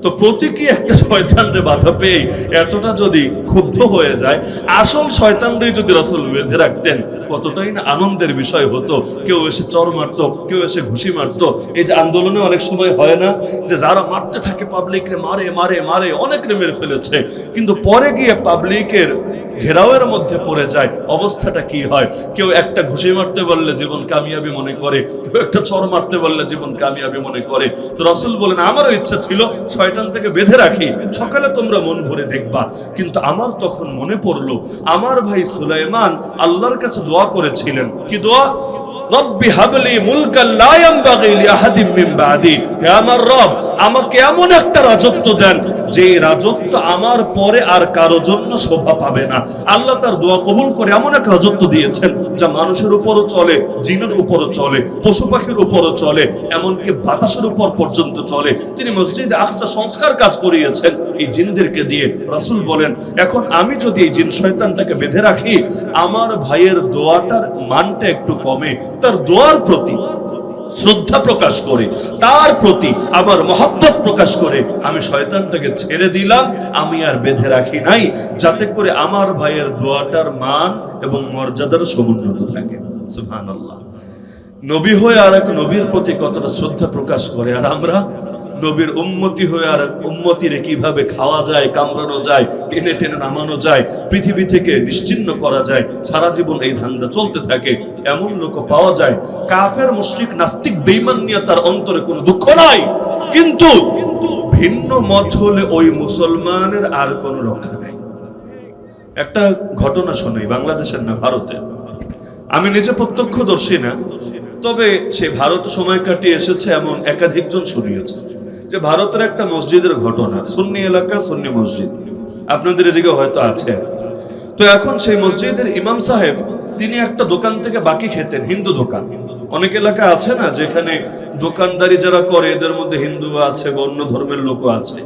তো প্রতীকী একটা শয়তানরে বাধা পেয়ে এতটা যদি ক্ষুব্ধ হয়ে যায়, আসল শয়তানরে যদি রাসূল বেঁধে রাখতেন, কতটাই না আনন্দের বিষয় হতো। কেউ এসে চর মারতো, কেউ এসে ঘুষি মারতো। এই যে আন্দোলনে অনেক সময় হয় না, যে যারা মারতে থাকে পাবলিকরে মারে মারে মারে, অনেকরে মেরে ফেলেছে, কিন্তু পরে গিয়ে পাবলিকের ঘেরাওয়ের মধ্যে পড়ে যায়, অবস্থাটা কি হয়? কেউ একটা ঘুষি মারতে বললে জীবন কামিয়াবি মনে করে, কেউ একটা চর মারতে বললে জীবন কামিয়াবি মনে করে। তো রাসূল বলেন, আমারও ইচ্ছা ছিল শয়তান থেকে বেঁধে রাখি, সকালে তোমরা মন ভরে দেখবা। কিন্তু আমার তখন মনে পড়লো, আমার ভাই সুলাইমান আল্লাহর কাছে দোয়া করেছিলেন। কি দোয়া? রব্বি হাবলি মুলকান লা ইয়ানবাগি লিআহাদিন মিন বাদি। হে আমার রব, আমাকে এমন একটা রাজত্ব দেন যে রাজত্ব আমার পরে আর কারো জন্য শোভা পাবে না। আল্লাহ তার দোয়া কবুল করে এমন এক রাজত্ব দিয়েছেন যা মানুষের উপরও চলে, জিনের উপরও চলে, পশু পাখির উপরও চলে, এমনকি বাতাসের উপর পর্যন্ত চলে। তিনি মসজিদে আকসা সংস্কার কাজ করিয়েছেন এই জিনদেরকে দিয়ে। রাসূল বলেন, এখন আমি যদি এই জিন শয়তানটাকে বেঁধে রাখি, আমার ভাইয়ের দোয়াটার মানটা একটু কমে, তার দোয়ার প্রতি শ্রদ্ধা প্রকাশ করে, তার প্রতি আমার মহব্বত প্রকাশ করে আমি শয়তানটাকে ছেড়ে দিলাম, আমি আর বেঁধে রাখি নাই, যাতে করে আমার ভাইয়ের দোয়াটার মান এবং মর্যাদার সমুন্নত থাকে। সুবহানাল্লাহ। নবী হয়ে আর এক নবীর প্রতি কতটা শ্রদ্ধা প্রকাশ করে, আর আমরা নবীর উম্মতি হয়ে আর উম্মতিরে কিভাবে খাওয়া যায়, কামড়ানো যায়, টেনে টেনে নামানো যায়, পৃথিবী থেকে নিশ্চিহ্ন করা যায়, সারা জীবন এই ধান্দা চলতে থাকে। এমন লোক পাওয়া যায়, কাফের, মুশরিক, নাস্তিক, বেঈমান নিয়ে তার অন্তরে কোনো দুঃখ নাই, কিন্তু ভিন্ন মত হলে ওই মুসলমানের আর কোনো রক্ষা নাই। একটা ঘটনা শুনি, বাংলাদেশের না ভারতে। আমি নিজে প্রত্যক্ষদর্শী না, তবে সে ভারত সময় কাটিয়ে এসেছে এমন একাধিকজন শুনিয়েছে যে ভারতের একটা মসজিদের ঘটনা, সুন্নি এলাকা, সুন্নি মসজিদ, আপনাদের এদিকে হয়তো আছে। তো এখন সেই মসজিদের ইমাম সাহেব, তিনি একটা দোকান থেকে বাকি খেতেন, হিন্দু দোকান। অনেক এলাকা আছে না যেখানে দোকানদারি যারা করে এদের মধ্যে হিন্দু আছে বা অন্য ধর্মের লোকও আছে।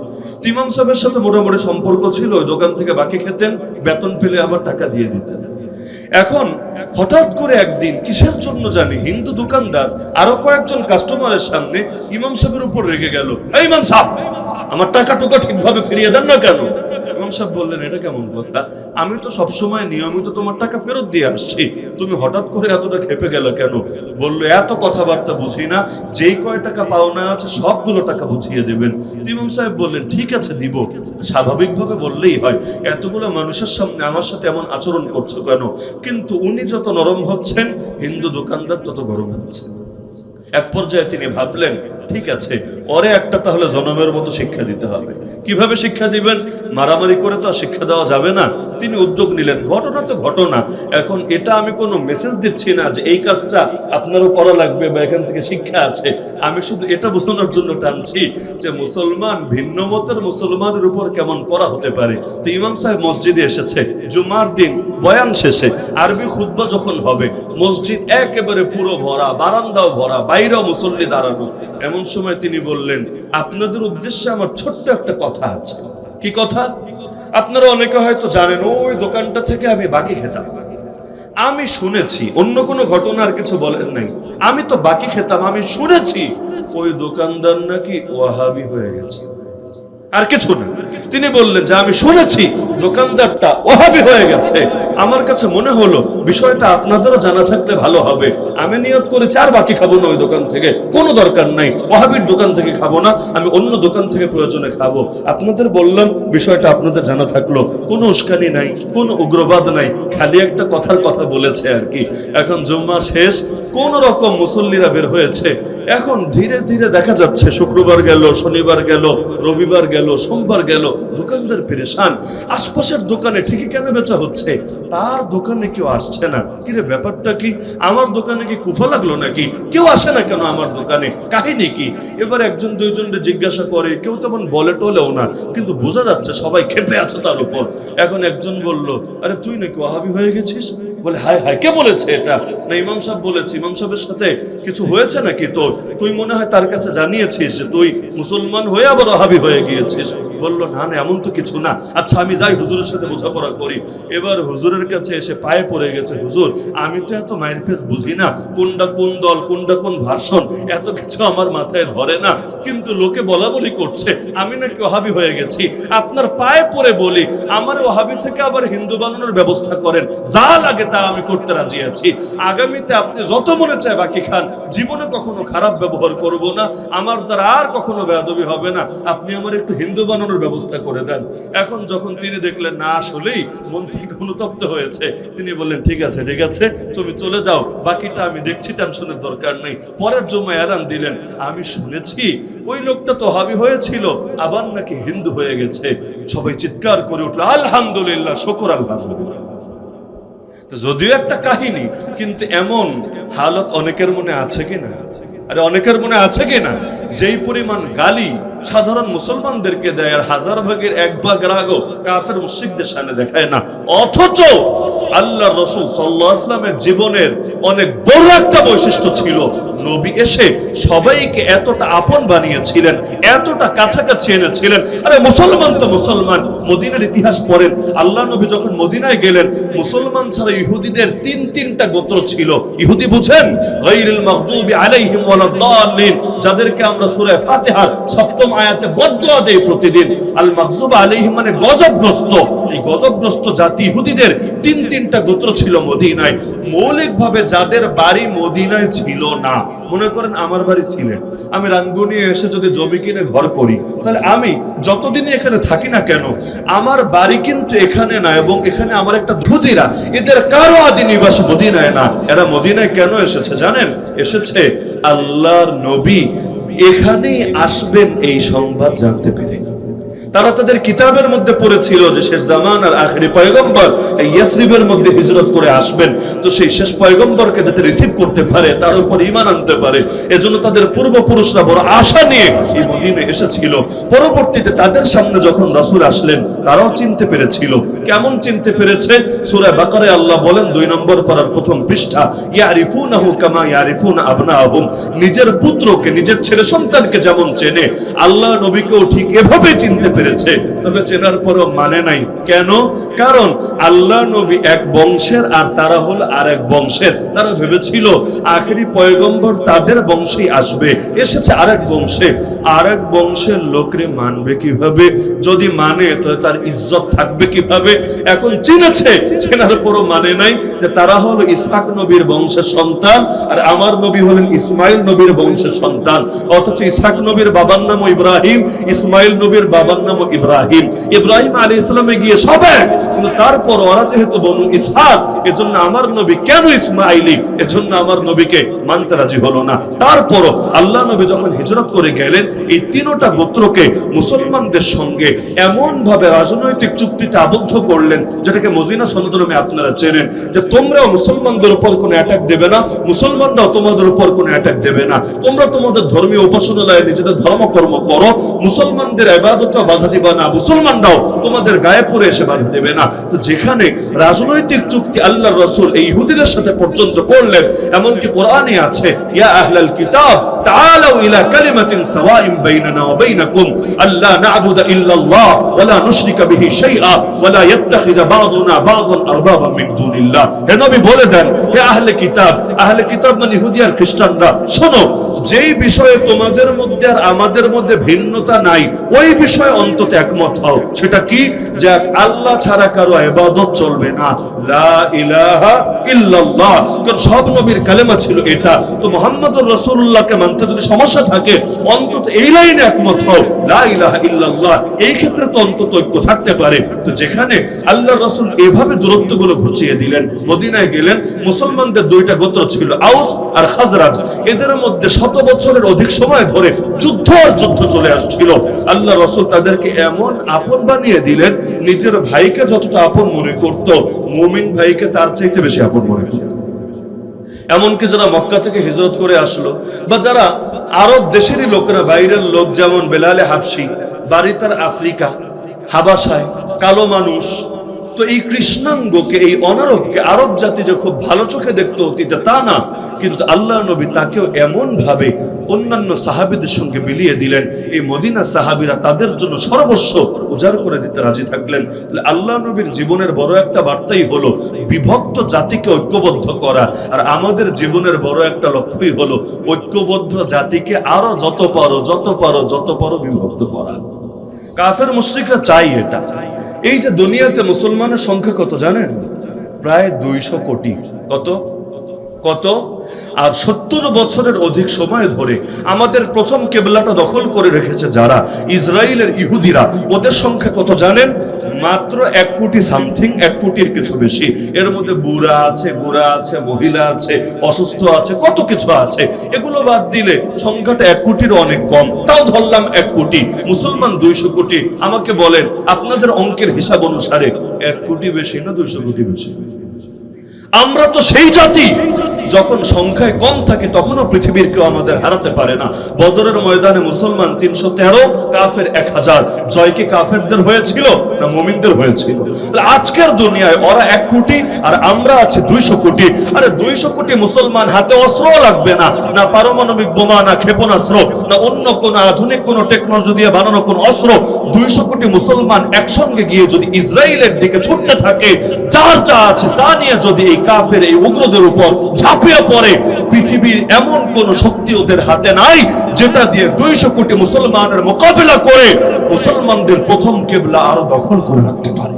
ইমাম সাহেবের সাথে মোটামুটি সম্পর্ক ছিল, ওই দোকান থেকে বাকি খেতেন, বেতন পেলে আবার টাকা দিয়ে দিতেন। এখন হঠাৎ করে একদিন কিসের জন্য জানি হিন্দু দোকানদার আরো কয়েকজন কাস্টমারের সামনে ইমাম সাহেবের উপর রেগে গেল, এই ইমাম সাহেব, আমার টাকা টুকা ঠিকভাবে ফিরিয়ে দেন না কেন? ইমাম সাহেব বললেন, এটা কেমন কথা? আমি তো সবসময় নিয়মিত তোমার টাকা ফেরত দিয়ে আসছি, তুমি হঠাৎ করে এতটা খেপে গেল কেন? বললো, এত কথাবার্তা বুঝি না, যেই কয় টাকা পাওনা আছে সবগুলো টাকা বুঝিয়ে দেবেন। ইমাম সাহেব বললেন, ঠিক আছে দিব। স্বাভাবিকভাবে বললেই হয়, এতগুলো মানুষের সামনে আমার সাথে এমন আচরণ করছো কেন? কিন্তু উনি যত নরম হচ্ছেন, হিন্দু দোকানদার তত গরম হচ্ছে। এক পর্যায়ে তিনি ভাবলেন, ঠিক আছে, ওরে একটা তাহলে জনমের মতো শিক্ষা দিতে হবে। কিভাবে শিক্ষা দিবেন? মারামারি করে তো আর শিক্ষা দেওয়া যাবে না। তিনি উদ্যোগ নিলেন, ঘটনা তো ঘটনা, এখন এটা আমি কোনো মেসেজ দিচ্ছি না যে এই কাজটা আপনারও করা লাগবে বা এখান থেকে শিক্ষা আছে, আমি শুধু এটা বোঝানোর জন্য টানছি যে মুসলমান ভিন্ন মতের মুসলমানের উপর কেমন করা হতে পারে। তো ইমাম সাহেব মসজিদে এসেছে, জুমার দিন বয়ান শেষে আরবি খুতবা যখন হবে, মসজিদ একেবারে পুরো ভরা, বারান্দাও ভরা, বাইরেও মুসল্লি দাঁড়ানো। এমন সময় তিনি বললেন, আপনাদের উদ্দেশ্যে আমার ছোট্ট একটা কথা আছে। কি কথা? আপনারা অনেকে হয়তো জানেন, ওই দোকানটা থেকে আমি বাকি খেতাম। আমি শুনেছি, অন্য কোনো ঘটনার কিছু বলেন নাই, আমি তো বাকি খেতাম, আমি শুনেছি ওই দোকানদার নাকি ওয়াহাবি হয়ে গেছে, আর কিছু না। তিনি বললেন যে আমি শুনেছি দোকানদারটা ওয়াহাবি হয়ে গেছে। আমার কাছে মনে হলো বিষয়টা আপনাদেরও জানা থাকলে ভালো হবে। আমি নিয়ত করেছি আর বাকি খাবো না ওই দোকান থেকে, কোনো দরকার নাই, ওয়াহাবির দোকান থেকে খাবো না, আমি অন্য দোকান থেকে প্রয়োজনে খাবো। আপনাদের বললাম বিষয়টা আপনাদের জানা থাকলো, কোনো উস্কানি নাই, কোনো উগ্রবাদ নাই, খালি একটা কথার কথা বলেছে আর কি। এখন জুম্মা শেষ, কোন রকম মুসল্লিরা বের হয়েছে। এখন ধীরে ধীরে দেখা যাচ্ছে শুক্রবার গেল, শনিবার গেল, রবিবার গেল, সোমবার গেল, দোকানদার পেরেশান। আশপাশের দোকানে ঠিকই কেন বেচা হচ্ছে, তার দোকানে কেউ আসছে না। কিরে ব্যাপারটা কি, আমার দোকানে কি কুফা লাগলো নাকি, কেউ আসে না কেন আমার দোকানে, কাহিনী কি? এবার একজন দুইজনকে জিজ্ঞাসা করে, কেউ তেমন বলে টলেও না, কিন্তু বোঝা যাচ্ছে সবাই খেপে আছে তার উপর। এখন একজন বলল, আরে তুই নাকি ওয়াহাবি হয়ে গেছিস? বলে হায় হায়, কে বলেছে এটা? না ইমাম সাহেব বলেছে। ইমাম সাহেবের সাথে কিছু হয়েছে নাকি তোর? তুই মনে হয় তার কাছে জানিয়েছিস যে তুই মুসলমান হয়ে আবার ওয়াহাবি হয়ে গিয়েছিস। বললো না না, এমন তো কিছু না। আচ্ছা আমি যাই, হুজুরের সাথে বোঝাপড়া করি। এবার হুজুরের কাছে এসে পায়ে পড়ে গেছে, হুজুর আমি তো এত মায়ের পেজ বুঝি না, কোনটা কোন দল, কোনটা কোন ভাষণ, এত কিছু আমার মাথায় ধরে না, কিন্তু লোকে বলা বলি করছে আমি নাকি ওয়াহাবি হয়ে গেছি। আপনার পায়ে পড়ে বলি, আমার ওয়াহাবি থেকে আবার হিন্দু বানানোর ব্যবস্থা করেন, যা লাগে তা আমি করতে রাজি আছি। আগামীতে আপনি যত মনে চায় বাকি খান, জীবনে কখনো খারাপ ব্যবহার করব না, আমার দ্বারা আর কখনো বেয়াদবি হবে না, আপনি আমার একটু হিন্দু বানানোর ব্যবস্থা করে দেন। এখন যখন তিনি দেখলেন না আসলেই মন থেকে অনুতপ্ত হয়েছে, তিনি বললেন ঠিক আছে ঠিক আছে, তুমি চলে যাও, বাকিটা আমি দেখছি, টেনশনের দরকার নেই। পরের জুমায় এলান দিলেন, আমি শুনেছি ওই লোকটা তো ওয়াহাবি হয়েছিল, আবার নাকি হিন্দু হয়ে গেছে। সবাই চিৎকার করে উঠলো আলহামদুলিল্লাহ, শুকর আলহামদুলিল্লাহ। যদিও একটা কাহিনী, কিন্তু এমন হালত অনেকের মনে আছে কিনা? আরে অনেকের মনে আছে কিনা যেই পরিমাণ গালি সাধারণ মুসলমানদেরকে দেয়, আর হাজার ভাগের এক ভাগ রাগও কাফের মুশরিকদের সামনে দেখায় না। অথচ আল্লাহর রাসূল সাল্লাল্লাহু আলাইহি ওয়াসাল্লামের জীবনের অনেক বড় একটা বৈশিষ্ট্য ছিল, নবী এসে সবাইকে এতটা আপন বানিয়েছিলেন, এতটা কাছাকাছি এনেছিলেন। আরে মুসলমান তো মুসলমান, মদিনার ইতিহাস পড়েন, আল্লাহ নবী যখন মদিনায় গেলেন, মুসলমান ছাড়া ইহুদিদের তিনটা গোত্র ছিল। ইহুদি বুঝেন, গায়রুল মাগদুবি আলাইহিম ওয়ালাদ দাল্লিন, যাদেরকে আমরা সূরা ফাতিহার 7ম আয়াতে বদদুয়া দেই প্রতিদিন। আল মাগদুব আলাইহিম মানে গজবগ্রস্ত। এই গজবগ্রস্ত জাতি ইহুদিদের তিনটা গোত্র ছিল মদিনায়। মৌলিকভাবে যাদের বাড়ি মদিনায় ছিল না, মনে করেন আমার বাড়ি সিলেট, আমি রাঙ্গুনিয়ে এসে যদি জমি কিনে ঘর করি, তাহলে আমি যতদিনই এখানে থাকি না কেন, আমার বাড়ি কিন্তু এখানে না, এবং এখানে আমার একটা ইহুদিরা, এদের কারো আদি নিবাস মদিনায় না। এরা মদিনায় কেন এসেছে জানেন? এসেছে আল্লাহর নবী এখানেই আসবেন এই সংবাদ জানতে পেরে। তারা তাদের কিতাবের মধ্যে পড়েছিল যে শেষ জামানার আখেরি পয়গম্বর এই ইয়াসরিবের মধ্যে হিজরত করে আসবেন, তো সেই শেষ পয়গম্বরকে যাতে রিসিভ করতে পারে, তার উপর ঈমান আনতে পারে, এজন্য তাদের পূর্বপুরুষরা বড় আশা নিয়ে এই মদিনায় এসেছিল। পরবর্তীতে তাদের সামনে যখন রাসূল আসলেন, তারাও চিনতে পেরেছিল। কেমন চিনতে পেরেছে? সূরা বাকারায় আল্লাহ বলেন 2 নম্বর পারার 1ম পৃষ্ঠা, ইয়ারিফুনাহু কামা ইয়ারিফুনা আবনাহুম, নিজের পুত্রকে, নিজের ছেলে সন্তানকে যেমন চেনে, আল্লাহ নবীকেও ঠিক এভাবে চিনতে পেরেছে। তবে চেনার পরও মানে নাই। কেন? কারণ আল্লাহ নবী এক বংশের, আর তারা হল আরেক বংশের। তারা ভেবেছিল আখেরি পয়গম্বর তাদের বংশেই আসবে, এসেছে আরেক বংশে। আরেক বংশের লোকরে মানবে কিভাবে? যদি মানে তাহলে তার ইজ্জত থাকবে কিভাবে? এখন চিনেছে, চেনার পরও মানে নাই যে তারা হলো ইসহাক নবীর বংশের সন্তান, আর আমার নবী হলেন ইসমাইল নবীর বংশের সন্তান। অথচ ইসহাক নবীর বাবার নাম ইব্রাহিম, ইসমাইল নবীর বাবার নাম ইব্রাহিম। ইব্রাহিম আলাইহিস সালামে গিয়ে সবে, কিন্তু তারপর ওরা যেহেতু বনু ইসহাক, এজন্য আমার নবী কেন ইসমাইলি, এজন্য আমার নবীকে মানতে রাজি হলো না। তারপরও আল্লাহ নবী যখন হিজরত করে গেলেন, এই 3টা গোত্রকে মুসলমানদের সঙ্গে এমন ভাবে রাজনৈতিক চুক্তিতে আবদ্ধ করলেন, যেটাকে মদিনা সনদ নামে আপনারা চেনেন, যে তোমরাও মুসলমানদের উপর কোনো অ্যাটাক দেবে না, মুসলমানরাও তোমাদের উপর কোনো অ্যাটাক দেবে না, তোমরা তোমাদের ধর্মীয় উপাসনালয়ে নিজেদের ধর্মকর্ম করো, মুসলমানদের ইবাদতে বাধা দিবা না, মুসলমানরাও তোমাদের গায়ে পড়ে এসে বাধা দেবে না। তো যেখানে রাজনৈতিক চুক্তি আল্লাহর রাসূল এই ইহুদিদের সাথে পর্যন্ত করলেন, এমনকি কোরআনে আছে, ইয়া আহলাল কিতাব তাআলাউ ইলা কালিমাতিন সাওয়াইন বাইনানা ওয়া বাইনাকুম আল্লা না'বুদা ইল্লাল্লাহ ওয়া লা নুশরিকা বিহি শাইআ ওয়া লা ইয়াত্তাখিযা বা'দুনা বা'দান আরবাবান মিন দুনিল্লাহ। হে নবী বলে দেন, হে আহলে কিতাব, আহলে কিতাব মানে ইহুদি আর খ্রিস্টানরা, শোনো, যেই বিষয়ে তোমাদের মধ্যে আর আমাদের মধ্যে ভিন্নতা নাই, ওই বিষয়ে অন্তত একমত হও। সেটা কি? যে আল্লাহ ছাড়া কারো ইবাদত চলবে না, লা ইলাহা ইল্লাল্লাহ। কারণ সব নবীর কালেমা ছিল এটা। তো মুহাম্মদুর রাসূলুল্লাহকে মানতে যদি সমস্যা থাকে, অন্তত এই লাইনে একমত হও, লা ইলাহা ইল্লাল্লাহ। এই ক্ষেত্রে তো অন্তত ঐক্য থাকতে পারে। তো যেখানে আল্লাহর রাসূল এভাবে দূরত্বগুলো ঘুচিয়ে দিলেন, মদিনায় গেলেন, মুসলমানদের দুইটা গোত্র ছিল, আউস আর খাজরাজ। এদের মধ্যে 100 বছরের অধিক সময় ধরে যুদ্ধ আর যুদ্ধ চলে আসছিল। আল্লাহ রাসূল তাদেরকে এমন আপন বানিয়ে দিলেন, নিজের ভাইকে যতটা আপন মনে করত, মুমিন ভাইকে তার চাইতে বেশি আপন মনে করত। এমনকি যারা মক্কা থেকে হিজরত করে আসলো, বা যারা আরব দেশেরই লোকেরা, বাইরের লোক, যেমন বেলালে হাবশি, বাড়ি তার আফ্রিকা, হাবাসায়, কালো মানুষ। তো এই কৃষ্ণাঙ্গকে, এই অনারবকে আরব জাতি যে খুব ভালো চোখে দেখতো অতীতে, তা না, কিন্তু আল্লাহ নবী তাকেও এমন ভাবে অন্যান্য সাহাবীদের সঙ্গে মিলিয়ে দিলেন, এই মদিনা সাহাবীরা তাদের জন্য সর্বস্ব উজাড় করে দিতে রাজি থাকলেন। তাহলে আল্লাহ নবীর জীবনের বড় একটা বার্তাই হলো বিভক্ত জাতিকে ঐক্যবদ্ধ করা, আর আমাদের জীবনের বড় একটা লক্ষ্যই হলো ঐক্যবদ্ধ জাতিকে আরো যত পারো বিভক্ত করা। কাফের মুশরিকরা চাই এটা। এই যে দুনিয়াতে মুসলমানের সংখ্যা কত জানেন? প্রায় 200 কোটি। কত? আর 70 বছরের অধিক সময় ধরে আমাদের প্রথম কেবলাটা দখল করে রেখেছে যারা, ইসরায়েলের ইহুদিরা, ওদের সংখ্যা কত জানেন? মাত্র 1 কোটি সামথিং, 1 কোটির কিছু বেশি। এর মধ্যে বুড়া আছে, মহিলা আছে, অসুস্থ আছে, কত কিছু আছে। এগুলো বাদ দিলে সংখ্যাটা 1 কোটির অনেক কম। তাও ধরলাম 1 কোটি, মুসলমান 200 কোটি। আমাকে বলেন আপনাদের অঙ্কের হিসাব অনুসারে 1 কোটি বেশি না 200 কোটি বেশি? আমরা তো সেই জাতি, যখন সংখ্যায় কম থাকে তখনও পৃথিবীর কেউ আমাদের হারাতে পারে না। বদরের ময়দানে মুসলমান 313, কাফের 1000। জয় কি কাফেরদের হয়েছিল না মুমিনদের হয়েছিল? আজকের দুনিয়ায় ওরা 1 কোটি আর আমরা আছি 200 কোটি। আরে 200 কোটি মুসলমান, হাতে অস্ত্রও লাগবে না, না পারমাণবিক বোমা, না ক্ষেপণাস্ত্র, না অন্য কোন আধুনিক কোন টেকনোলজি দিয়ে বানানো কোন অস্ত্র। 200 কোটি মুসলমান একসঙ্গে গিয়ে যদি ইসরায়েলের দিকে ছুটতে থাকে, যার যা আছে তা নিয়ে যদি এই কাফের, এই উগ্রদের উপর ঝাঁপিয়ে পড়ে, পৃথিবীর এমন কোন শক্তি ওদের হাতে নাই যেটা দিয়ে 200 কোটি মুসলমানের মোকাবিলা করে মুসলমানদের প্রথম কেবলা আরো দখল করে রাখতে পারে।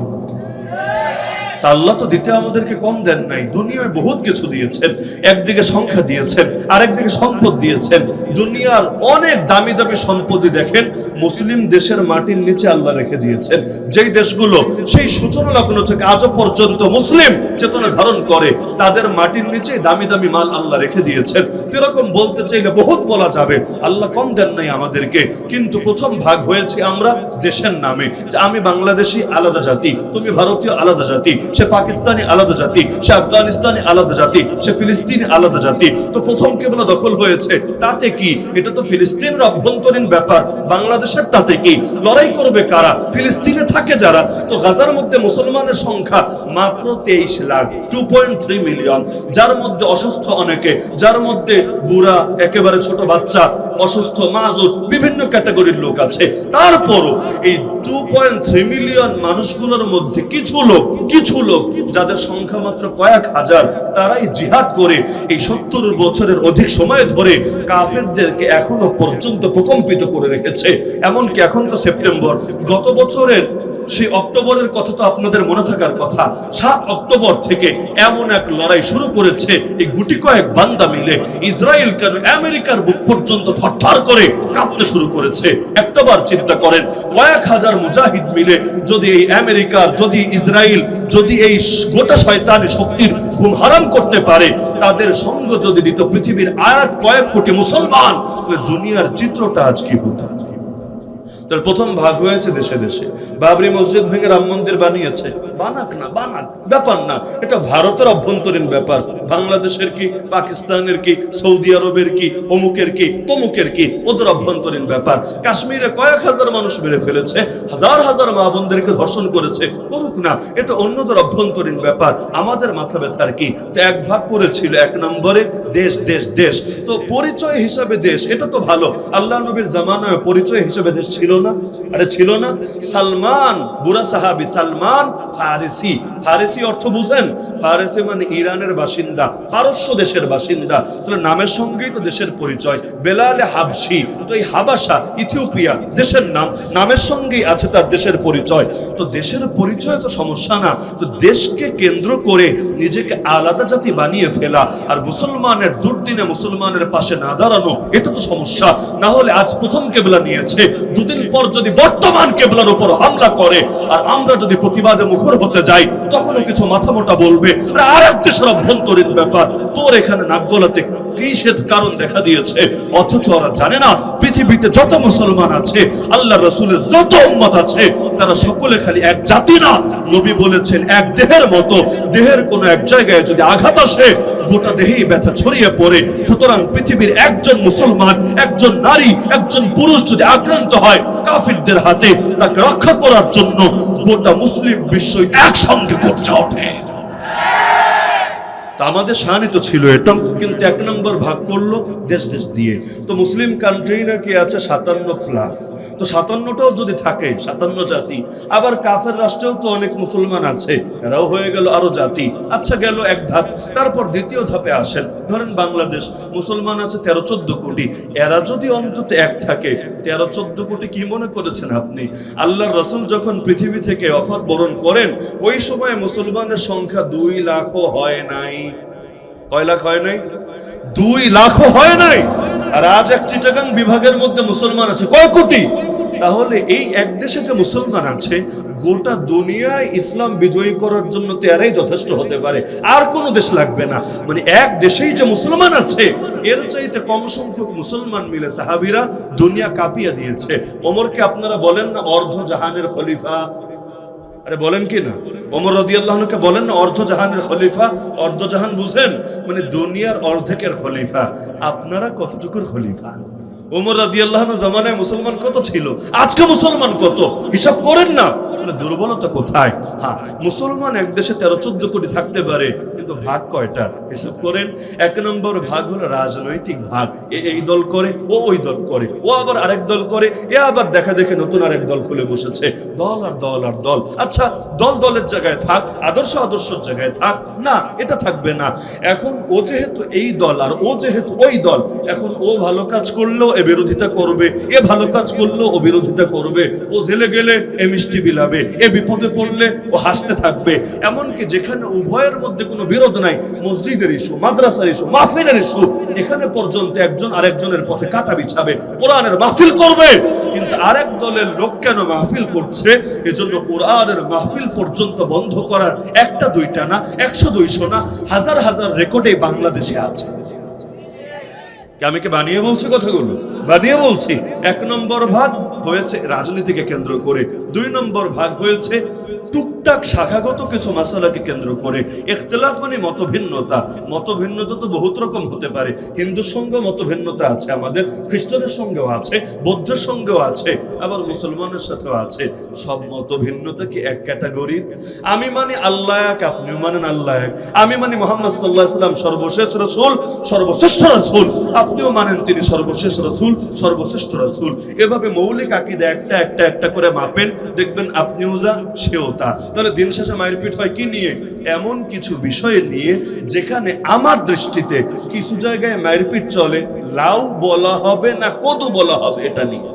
আল্লাহ তো দিতে আমাদেরকে কম দেন নাই, দুনিয়ায় বহুত কিছু দিয়েছেন। একদিকে সংখ্যা দিয়েছেন, আরেকদিকে সম্পদ দিয়েছেন। দুনিয়ার অনেক দামি দামি সম্পত্তি দেখেন মুসলিম দেশের মাটির নিচে আল্লাহ রেখে দিয়েছেন। যেই দেশগুলো সেই সূচনা লগ্ন থেকে আজও পর্যন্ত মুসলিম চেতনা ধারণ করে, তাদের মাটির নিচে দামি দামি মাল আল্লাহ রেখে দিয়েছেন। এরকম বলতে চাইলে বহুত বলা যাবে, আল্লাহ কম দেন নাই আমাদেরকে। কিন্তু প্রথম ভাগ হয়েছে আমরা দেশের নামে, যে আমি বাংলাদেশি আলাদা জাতি, তুমি ভারতীয় আলাদা জাতি, সে পাকিস্তানি আলাদা জাতি, সে আফগানিস্তানি আলাদা জাতি, সে ফিলিস্তিনি আলাদা জাতি। তো প্রথম কেবলা দখল হয়েছে, তাতে কি? এটা তো ফিলিস্তিনের অভ্যন্তরীণ ব্যাপার, বাংলাদেশের তাতে কি? লড়াই করবে কারা? ফিলিস্তিনে থাকে যারা। তো গাজার মধ্যে মুসলমানের সংখ্যা মাত্র 23 লাখ, 2.3 মিলিয়ন, যার মধ্যে অসুস্থ অনেকে, যার মধ্যে বুড়া, একেবারে ছোট বাচ্চা, অসুস্থ, মাজুর, বিভিন্ন ক্যাটাগরির লোক আছে। তারপরও এই 2.3 মিলিয়ন মানুষগুলোর মধ্যে কিছু লোক যাদের সংখ্যা মাত্র কয়েক হাজার, তারাই জিহাদ করে এই 70 বছরের অধিক সময় ধরে কাফেরদেরকে এখনো পর্যন্ত প্রকম্পিত করে রেখেছে। এমনকি এখন তো সেপ্টেম্বর, গত বছরের সেই অক্টোবরের কথা তো আপনাদের মনে থাকার কথা। 7 অক্টোবর থেকে এমন এক লড়াই শুরু করেছে এই গুটি কয়েক বান্দা মিলে। ইসরায়েল কেন আমেরিকার বুক পর্যন্ত থরথর করে কাঁপতে শুরু করেছে। একটাবার চিন্তা করেন, কয়েক হাজার মুজাহিদ মিলে যদি এই আমেরিকার, যদি ইসরায়েল, যদি এই গোটা শয়তানি শক্তির ঘুম হারাম করতে পারে, তাদের সঙ্গ যদি দিত পৃথিবীর আয়াত কয়েক কোটি মুসলমান, তাহলে দুনিয়ার চিত্রটা আজ কি হতো? তার প্রথম ভাগ হয়েছে দেশে দেশে। বাবরি মসজিদ ভেঙে রাম মন্দির বানিয়েছে, বানাক, ব্যাপার না, এটা ভারতের অভ্যন্তরীণ ব্যাপার। বাংলাদেশের কি, পাকিস্তানের কি, সৌদি আরবের কি, অমুকের কি, তমুকের কি, ওদের অভ্যন্তরীণ ব্যাপার। কাশ্মীরে কয়েক হাজার মানুষ মেরে ফেলেছে, হাজার হাজার মা বোনদেরকে ধর্ষণ করেছে, করুক না, এটা অন্যদের অভ্যন্তরীণ ব্যাপার। আমাদের মাথা ব্যথার কি? তো এক ভাগ করেছিল, 1 নম্বরে দেশ দেশ দেশ। তো পরিচয় হিসাবে দেশ, এটা তো ভালো। আল্লাহ নবীর জামানায় পরিচয় হিসাবে দেশ ছিল না? আরে ছিল না? সালমান, বুড়া সাহাবী সালমান ফারিসি। ফারিসি অর্থ বুঝেন? ফারিসি মানে ইরানের বাসিন্দা, পারস্য দেশের বাসিন্দা। তাহলে নামের সঙ্গেই তো দেশের পরিচয়। বেলালে হাবশি, তো এই হাবাসা ইথিওপিয়া দেশের নাম, নামের সঙ্গেই আছে তার দেশের পরিচয়। তো দেশের পরিচয় তো সমস্যা না, তো দেশকে কেন্দ্র করে নিজেকে আলাদা জাতি বানিয়ে ফেলা আর মুসলমানের দুর্দিনে মুসলমানের পাশে না দাঁড়ানো, এটা তো সমস্যা। না হলে আজ প্রথম কেবলা নিয়েছে, দুদিন পর যদি বর্তমান কেবলার উপর হামলা করে আর আমরা যদি প্রতিবাদে মুখর হতে যাই, তখনও কিছু মাথা মোটা বলবে আর এক দেশের অভ্যন্তরীণ ব্যাপার, তোর এখানে নাক গলাতে কিসের কারণ দেখা দিয়েছে। অথচ ওরা জানে না পৃথিবীতে যত মুসলমান আছে, আল্লাহ রাসূলের যত উম্মত আছে, তারা সকলে খালি এক জাতি না। নবী বলেছেন এক দেহের মতো, দেহের কোন এক জায়গায় যদি আঘাত আসে গোটা দেহেই ব্যথা ছড়িয়ে পড়ে। সুতরাং পৃথিবীর একজন মুসলমান, একজন নারী, একজন পুরুষ যদি আক্রান্ত হয় কাফিরদের হাতে, তাকে রক্ষা করার জন্য গোটা মুসলিম বিশ্ব একসঙ্গে গর্জে ওঠে। আমাদের শানি তো ছিল এটা, কিন্তু এক নম্বর ভাগ করলো দেশ দেশ দিয়ে। তো মুসলিম কান্ট্রি নাকি আছে 57+, তো 57টাও যদি থাকে 57 জাতি, আবার কাফের রাষ্ট্রেও তো অনেক মুসলমান আছে, এরাও হয়ে গেল আরো জাতি। আচ্ছা গেল এক ধাপ, তারপর দ্বিতীয় ধাপে আসেন, ধরেন বাংলাদেশ, মুসলমান আছে 13-14 কোটি। এরা যদি অন্তত এক থাকে, 13-14 কোটি কি মনে করেছেন আপনি? আল্লাহর রাসূল যখন পৃথিবী থেকে ওফাত বরণ করেন, ওই সময় মুসলমানের সংখ্যা 2 লাখও হয় নাই। কয় লাখ হয় নাই? 2 লাখও হয় নাই। আর আজ এক চিটাগাং বিভাগের মধ্যে মুসলমান আছে কয় কোটি? তাহলে এই এক দেশে যে মুসলমান আছে, গোটা দুনিয়ায় ইসলাম বিজয়ী করার জন্য তো এরাই যথেষ্ট হতে পারে, আর কোন দেশ লাগবে না। মানে এক দেশেই যে মুসলমান আছে, এর চাইতে কম সংখ্যক মুসলমান মিলে সাহাবীরা দুনিয়া কাঁপিয়ে দিয়েছে। ওমরকে আপনারা বলেন না অর্ধ জাহানের খলিফা? আরে বলেন কি না? ওমর রাদিয়াল্লাহু আনহুকে বলেন না অর্ধ জাহানের খলিফা? অর্ধ জাহান বুঝেন? মানে দুনিয়ার অর্ধেকের খলিফা। আপনারা কতটুকুর খলিফা? ওমর রাদিয়াল্লাহু আনহু জামানায় মুসলমান কত ছিল, আজকে মুসলমান কত, হিসাব করেন না। দুর্বলতা কোথায়? হ্যাঁ, মুসলমান এক দেশে 13-14 কোটি থাকতে পারে, কিন্তু ভাগ কয়টা হিসাব করেন? এক নম্বর ভাগ হলো রাজনৈতিক ভাগ। এই দল করে, ও ওই দল করে, ও আবার আরেক দল করে, এ আবার দেখা দেখে নতুন আরেক দল খুলে বসেছে। দল আর দল আর দল। আচ্ছা, দল দলের জায়গায় থাক, আদর্শ আদর্শের জায়গায় থাক, না এটা থাকবে না। এখন ও যেহেতু এই দল আর ও যেহেতু ওই দল, এখন ও ভালো কাজ করলেও এ বিরোধিতা করবে, এ ভালো কাজ করলেও ও বিরোধিতা করবে, ও জেলে গেলে এ মিষ্টি বিলাবে, এ বিপদে পড়লে ও হাসতে থাকবে। এমনকি যেখানে উভয়ের মধ্যে কোনো বিরোধ নাই, মসজিদের ইস্যু, মাদ্রাসার ইস্যু, মাহফিলের ইস্যু, এখানে পর্যন্ত একজন আরেকজনের পথে কাঁটা বিছাবে, কোরআনের মাহফিল করবে। কিন্তু আরেক দলের লোক কেন মাহফিল করছে, এজন্য কোরআনের মাহফিল পর্যন্ত বন্ধ করার একটা দুইটা না, 100-200 না, হাজার হাজার রেকর্ডে বাংলাদেশে আছে। আমি কি বানিয়ে বলছি কথাগুলো? বানিয়ে বলছি। এক নম্বর ভাগ হয়েছে রাজনীতিকে কেন্দ্র করে, 2 নম্বর ভাগ হয়েছে টুকটাক শাখাগত কিছু মাসালাকে কেন্দ্র করে। ইখতিলাফ মানে মতভিন্নতা। মতভিন্নতা তো বহুত রকম হতে পারে। হিন্দুর সঙ্গে মতভিন্নতা আছে, আমাদের খ্রিস্টানের সঙ্গেও আছে, বৌদ্ধের সঙ্গেও আছে, আবার মুসলমানের সাথেও আছে। সব মতভিন্নতা কি এক ক্যাটাগরির? আমি মানি আল্লাহ এক, আপনিও মানেন আল্লাহ এক। আমি মানি মুহাম্মদ সাল্লাল্লাহু আলাইহি ওয়াসাল্লাম সর্বশেষ রাসূল, সর্বশ্রেষ্ঠ রাসূল। আপনিও মানেন তিনি সর্বশেষ রাসূল, সর্বশ্রেষ্ঠ রাসূল। এভাবে মৌলিক আকীদা একটা একটা একটা করে মাপেন, দেখবেন আপনিও যা সেও তা। তাহলে দিন শেষে মারপিট হয় কি নিয়ে? এমন কিছু বিষয় নিয়ে যেখানে আমার দৃষ্টিতে কিছু জায়গায় মারপিট চলে, লাউ বলা হবে না কদু বলা হবে, এটা নিয়ে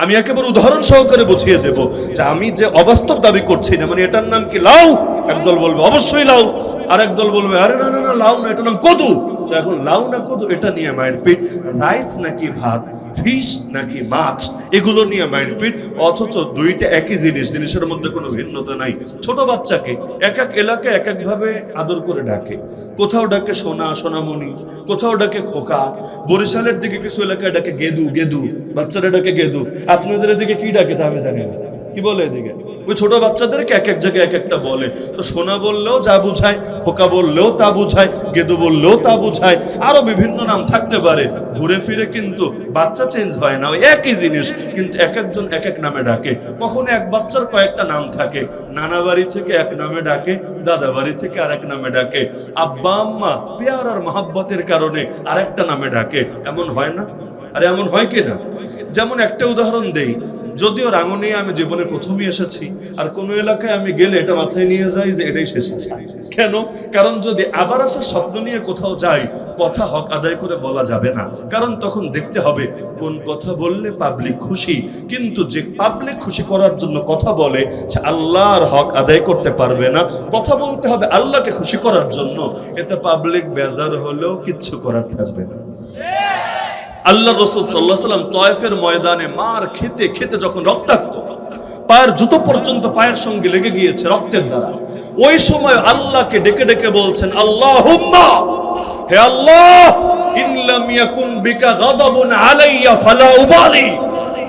আমি একেবারে উদাহরণ সহকারে বুঝিয়ে দেব যে আমি যে অবাস্তব দাবি করছি না, মানে এটার নাম কি লাউ, একদল বলবে অবশ্যই লাউ, আর একদল বলবে আরে না না না লাউ না, এটার নাম কদু। তো এখন লাউ না কদু এটা নিয়ে মারপিট, রাইস নাকি ভাত, ফিশ নাকি মাছ, এগুলো নিয়ে মারপিট। অথচ দুইটা একই জিনিস, জিনিসের মধ্যে কোনো ভিন্নতা নাই। ছোট বাচ্চাকে এক এক এলাকায় এক এক ভাবে আদর করে ডাকে, কোথাও ডাকে সোনা সোনামণি, কোথাও ডাকে খোকা। বরিশালের দিকে কিছু এলাকায় ডাকে গেদু গেদু, বাচ্চারা ডাকে গেদু। আপনাদের এদিকে কি ডাকে তা আমি জানি না, কি বলে এদিকে? ওই ছোট বাচ্চাদেরকে এক এক জায়গায় এক একটা বলে। তো সোনা বললেও যা বুঝায়, খোকা বললেও তা বুঝায়, গেদু বললেও তা বুঝায়, আরো বিভিন্ন নাম থাকতে পারে। ঘুরে ফিরে কিন্তু বাচ্চা চেঞ্জ হয় না, ওই একই জিনিস, কিন্তু এক একজন এক এক নামে ডাকে। কখনো এক বাচ্চার কয়েকটা নাম থাকে, নানা বাড়ি থেকে এক নামে ডাকে, দাদা বাড়ি থেকে আরেক নামে ডাকে, আব্বা আম্মা পেয়ার আর মহাব্বতের কারণে আরেকটা নামে ডাকে। এমন হয় না? আরে এমন হয় কিনা? যেমন একটা উদাহরণ দেই, যদিও রাঙ্গুনিয়া আমি জীবনে প্রথমই এসেছি, আর কোন এলাকায় আমি গেলে এটা মাথায় নিয়ে যাই যে এটাই শেষ আশা। কেন? কারণ যদি আবার আসার স্বপ্ন নিয়ে কোথাও যাই, কথা হক আদায় করে বলা যাবে না। কারণ তখন দেখতে হবে কোন কথা বললে পাবলিক খুশি, কিন্তু যে পাবলিক খুশি করার জন্য কথা বলে সে আল্লাহর হক আদায় করতে পারবে না। কথা বলতে হবে আল্লাহকে খুশি করার জন্য, এতে পাবলিক বেজার হলেও কিচ্ছু করার থাকবে না। আল্লাহ রাসূল সাল্লাল্লাহু আলাইহি ওয়াসাল্লাম তয়েফের ময়দানে মার খেতে খেতে যখন রক্তাক্ত, পায়ের জুতো পর্যন্ত পায়ের সঙ্গে লেগে গিয়েছে রক্তের দ্বারা, ওই সময় আল্লাহকে ডেকে ডেকে বলছেন, আল্লাহুম্মা, হে আল্লাহ, ইন লাম ইয়াকুন বিকা গাদাবুন আলাইয়া ফালা উবালি,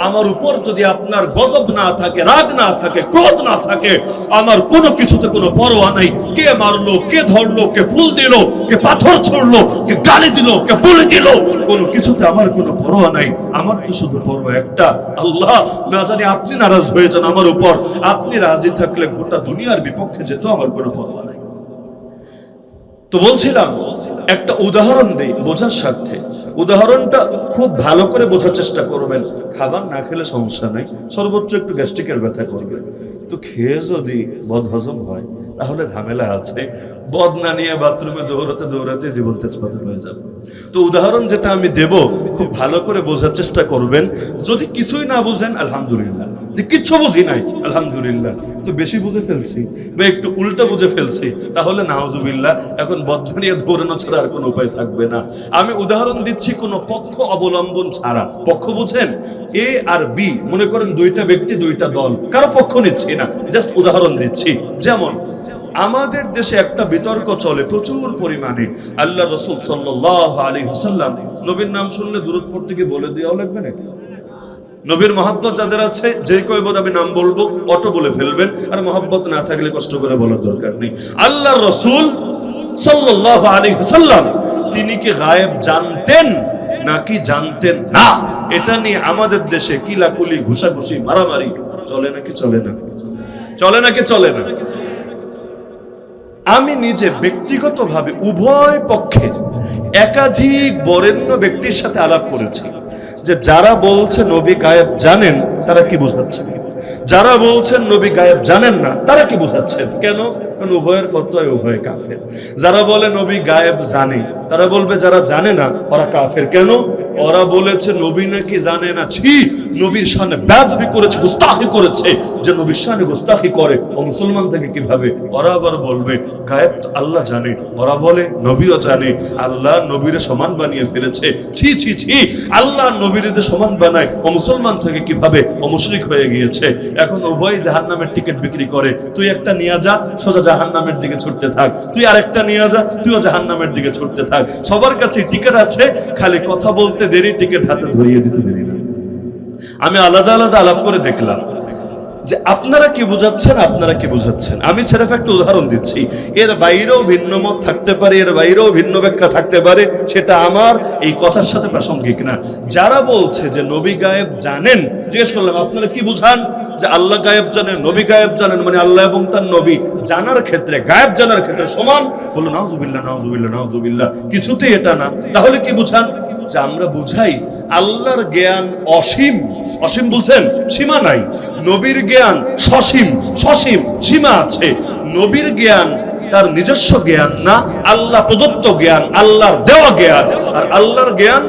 আমার উপর যদি আপনার গজব না থাকে, রাগ না থাকে, ক্রোধ না থাকে, আমার কোনো কিছুতে কোনো পরোয়া নাই। কে মারলো, কে ধরলো, কে ফুল দিল, কে পাথর ছড়লো, কে গালি দিল, কে বলে দিল, কোনো কিছুতে আমার কোনো পরোয়া নাই। আমার তো শুধু পরোয়া একটা, আল্লাহ, না জানি আপনি নারাজ হয়ে যান আমার উপর, আপনি রাজি থাকলে গোটা দুনিয়ার বিপক্ষে যেত আমার কোনো পরোয়া নাই। তো বলছিলাম একটা উদাহরণ দেই বোঝার স্বার্থে। উদাহরণটা খুব ভালো করে বোঝার চেষ্টা করবেন। খাবার না খেলে সমস্যা নাই, সর্বোচ্চ একটু গ্যাস্ট্রিকের ব্যথা করবে, তো খেয়ে যদি বদহজম হয় তাহলে ঝামেলা আছে। বদ না নিয়ে বাথরুমে দৌড়াতে দৌড়াতে জীবন তেজপাতা হয়ে যাবে। তো উদাহরণ যেটা আমি দেব খুব ভালো করে বোঝার চেষ্টা করবেন। যদি কিছুই না বুঝেন আলহামদুলিল্লাহ, যে কিচ্ছু বুঝি নাই আলহামদুলিল্লাহ, তো বেশি বুঝে ফেলছি বা একটু উল্টো বুঝে ফেলছি তাহলে নাউজুবিল্লাহ, এখন বদনা নিয়ে দৌড়ানো ছাড়া আর কোনো উপায় থাকবে না। আমি উদাহরণ দিচ্ছি কোনো পক্ষ অবলম্বন ছাড়া। পক্ষ বুঝেন, এ আর বি, মনে করেন দুইটা ব্যক্তি দুইটা দল, কারো পক্ষ নিচ্ছি না, জাস্ট উদাহরণ দিচ্ছি। যেমন আমাদের দেশে একটা বিতর্ক চলে প্রচুর পরিমাণে। আল্লাহ রাসূল সাল্লাল্লাহু আলাইহি ওয়াসাল্লাম, নবীর নাম শুনলে দুরূদ পড়তে কি বলে দেওয়া লাগবে নাকি? নবীর মহব্বত যাদের আছে, যে কয়বার আমি নাম বলবো অটো বলে ফেলবেন, আর মহব্বত না থাকলে কষ্ট করে বলার দরকার নেই। আল্লাহর রাসূল সাল্লাল্লাহু আলাইহি ওয়াসাল্লাম তিনি কি গায়েব জানতেন নাকি জানতেন না? এটা নিয়ে আমাদের দেশে কিলাকুলি, ঘুষাঘুষি, মারামারি চলে নাকি চলে না? চলে নাকি চলে না? আমি নিজে ব্যক্তিগতভাবে উভয় পক্ষের একাধিক বরেণ্য ব্যক্তির সাথে আলাপ করেছি, যে যারা বলছে নবী গায়েব জানেন তারা কি বোঝাচ্ছেন, যারা বলছেন নবী গায়েব জানেন না তারা কি বোঝাচ্ছেন। কেন? কারণ উভয়ের ফতোয়ায় উভয় কাফের। যারা বলে নবী গায়েব জানে তারা বলবে যারা জানে না ওরা কাফের। কেন? ওরা বলেছে নবী নাকি জানে না, ছি, নবীর শানে বেয়াদবি করেছে, গুস্তাখি করেছে। যে নবীর শানে গুস্তাখি করে ও মুসলমান থেকে কিভাবে? ওরা আবার বলবে গায়েব তো আল্লাহ জানে। ওরা বলে নবীও জানে, আল্লাহ নবীরে সমান বানিয়ে ফেলেছে, ছি ছি ছি, আল্লাহ নবীরে সমান বানায় ও মুসলমান থেকে কিভাবে? ও মুশরিক হয়ে গিয়েছে। এখন উভয় জাহান্নামের টিকিট বিক্রি করে। তুই একটা নিয়ে যা, সোজা জাহান্নামের দিকে ছুটতে থাক, তুই আরেকটা নিয়ে যা, তুইও জাহান্নামের দিকে ছুটতে থাক। সবার কাছে টিকিট আছে, খালি কথা বলতে দেরি, টিকিট হাতে ধরিয়ে দিতে দেরি না। আমি আলাদা আলাদা আলাপ করে দেখলাম যে আপনারা কি বুঝাচ্ছেন, আপনারা কি বুঝাচ্ছেন। আমি সির্ফ একটা উদাহরণ দিচ্ছি, এর বাইরেও ভিন্ন মত থাকতে পারে, এর বাইরেও ভিন্ন ব্যাখ্যা থাকতে পারে, সেটা আমার এই কথার সাথে প্রাসঙ্গিক না। যারা বলছে যে নবী গায়েব জানেন, জিজ্ঞেস করলাম আপনারা কি বুঝান? যে আল্লাহ গায়েব জানেন, নবী গায়েব জানেন, মানে আল্লাহ এবং তার নবী জানার ক্ষেত্রে, গায়েব জানার ক্ষেত্রে সমান। বললো নাউজুবিল্লাহ, নাউজুবিল্লাহ, নাউজুবিল্লাহ, কিছুতেই এটা না। তাহলে কি বুঝান? যে আমরা বুঝাই আল্লাহর জ্ঞান অসীম। অসীম বুঝেন? সীমা নাই। নবীর জ্ঞান সসীম, সসীম, সীমা আছে। নবীর জ্ঞান তার নিজস্ব জ্ঞান না, আল্লাহ প্রদত্ত জ্ঞান, আল্লাহর দেওয়া জ্ঞান। আর আল্লাহর জ্ঞান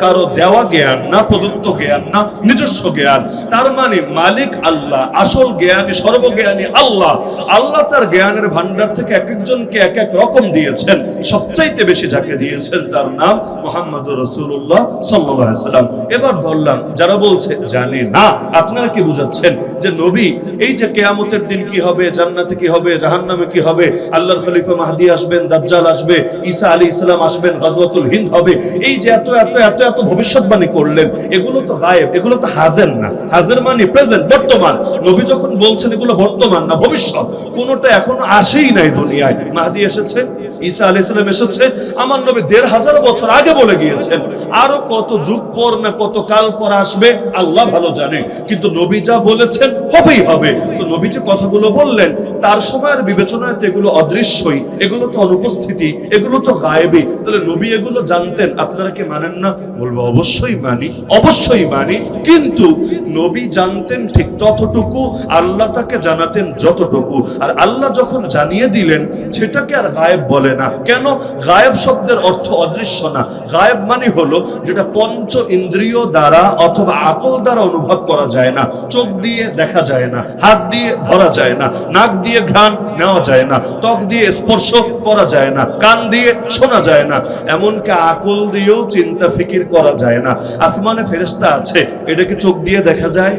কারো দেওয়া জ্ঞান না, প্রদত্ত জ্ঞান না, নিজস্ব জ্ঞান। তার মানে মালিক আল্লাহ, আসল জ্ঞানী, সর্বজ্ঞানী আল্লাহ। আল্লাহ তার জ্ঞানের ভান্ডার থেকে এক একজনকে এক এক রকম দিয়েছেন। সবচাইতে বেশি যাকে দিয়েছেন তার নাম মুহাম্মদুর রাসূলুল্লাহ সাল্লাল্লাহু আলাইহি ওয়াসাল্লাম। এবার ধরলাম যারা বলছে জানি না, আপনারা কি বুঝাচ্ছেন? যে নবী এই যে কিয়ামতের দিন কি হবে, জান্নাতে কি হবে, জাহান্নামে কি হবে, আল্লাহর খলিফা মাহদী আসবেন, দাজ্জাল আসবে, ঈসা আলাইহিস সালাম আসবেন, গাজওয়াতুল হিন্দ হবে, এই যে এত এত এত এত ভবিষ্যৎবাণী করলেন, এগুলো তো গায়েব, এগুলো তো হাজির না। হাজির মানে প্রেজেন্ট, বর্তমান। নবী যখন বলছেন এগুলো বর্তমান না ভবিষ্যৎ, কোনোটা এখনো আসেই নাই দুনিয়ায়। মাহদী এসেছে, ঈসা আলাইহিস সালাম এসেছে, আমার নবী ১৫০০ বছর আগে বলে গিয়েছেন। আরো কত যুগ পর না কত কাল পর আসবে আল্লাহ ভালো জানে, কিন্তু নবী যা বলেছেন হবেই হবে। তো নবী যে কথাগুলো বললেন তার সময়ের বিবেচনায় তো এগুলো অদৃশ্যই, এগুলো তো অনুপস্থিতি, এগুলো তো গায়েবী। তাহলে নবী এগুলো জানতেন, আপনারা কি মানেন না? বলবো অবশ্যই মানি, অবশ্যই মানি। কিন্তু নবী জানতেন ঠিক ততটুকু, আল্লাহ তাকে জানাতেন যতটুকু। আর আল্লাহ যখন জানিয়ে দিলেন সেটাকে আর গায়েব বলে না। কেন? গায়েব শব্দের অর্থ অদৃশ্য না। গায়েব মানে হলো যেটা পঞ্চ ইন্দ্রিয় দ্বারা অথবা আকল দ্বারা অনুভব করা যায় না, চোখ দিয়ে দেখা যায় না, হাত দিয়ে ধরা যায় না, নাক দিয়ে ঘ্রাণ নেওয়া যায় না, ত্বক দিয়ে স্পর্শ করা যায় না, কান দিয়ে শোনা যায় না, এমনকি আকল দিয়েও চিন্তা ফিকির করা যায় না। আসমানে ফেরেশতা আছে, এটাকে চোখ দিয়ে দেখা যায়,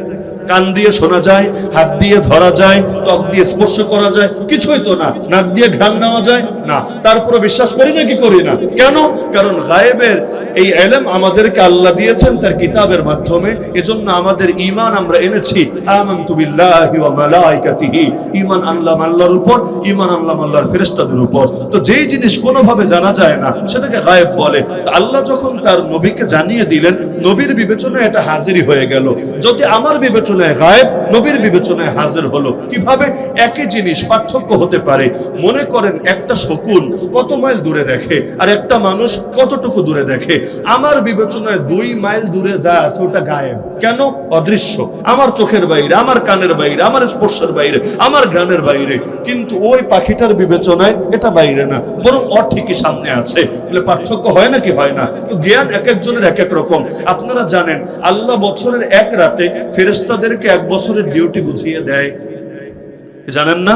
কান দিয়ে শোনা যায়, হাত দিয়ে ধরা যায়, ত্বক দিয়ে স্পর্শ করা যায়? কিছুই তো না। নাক দিয়ে ঘ্রাণ নেওয়া যায় না। তারপরে বিশ্বাস করি না কি করি না? কেন? কারণ গায়েবের এই ইলম আমাদেরকে আল্লাহ দিয়েছেন তার কিতাবের মাধ্যমে। এজন্য আমাদের ঈমান আমরা এনেছি আমানতু বিল্লাহি ওয়া মালাইকাতিহি, ঈমান আনলাম আল্লাহর উপর, ঈমান আনলাম আল্লাহর ফেরেশতাদের উপর। তো যেই জিনিস কোনোভাবে জানা যায় না সেটাকে গায়েব বলে। তো আল্লাহ যখন তার নবীকে জানিয়ে দিলেন, নবীর বিবেচনায় এটা হাজিরি হয়ে গেল। যদি আমার বিবেচনায় গায়েব, নবীর বিবেচনায় হাজির হলো। কিভাবে? একই জিনিস পার্থক্য হতে পারে। মনে করেন একটা শকুন কত মাইল দূরে দেখে আর একটা মানুষ কতটুকু দূরে দেখে। আমার বিবেচনায় 2 মাইল দূরে যা আছে ওটা গায়েব। কেন? অদৃশ্য, আমার চোখের বাইরে, আমার কানের বাইরে, আমার স্পর্শের বাইরে, আমার ঘ্রাণের বাইরে। কিন্তু ওই পাখিটার বিবেচনায় এটা বাইরে না, বরং ঠিকই সামনে আছে। তাহলে পার্থক্য হয় নাকি? হয় না। তো জ্ঞান এক একজনের এক এক রকম। আপনারা জানেন আল্লাহ বছরের এক রাতে ফেরেশতাদেরকে 1 বছরের ডিউটি বুঝিয়ে দেয়, জানেন না?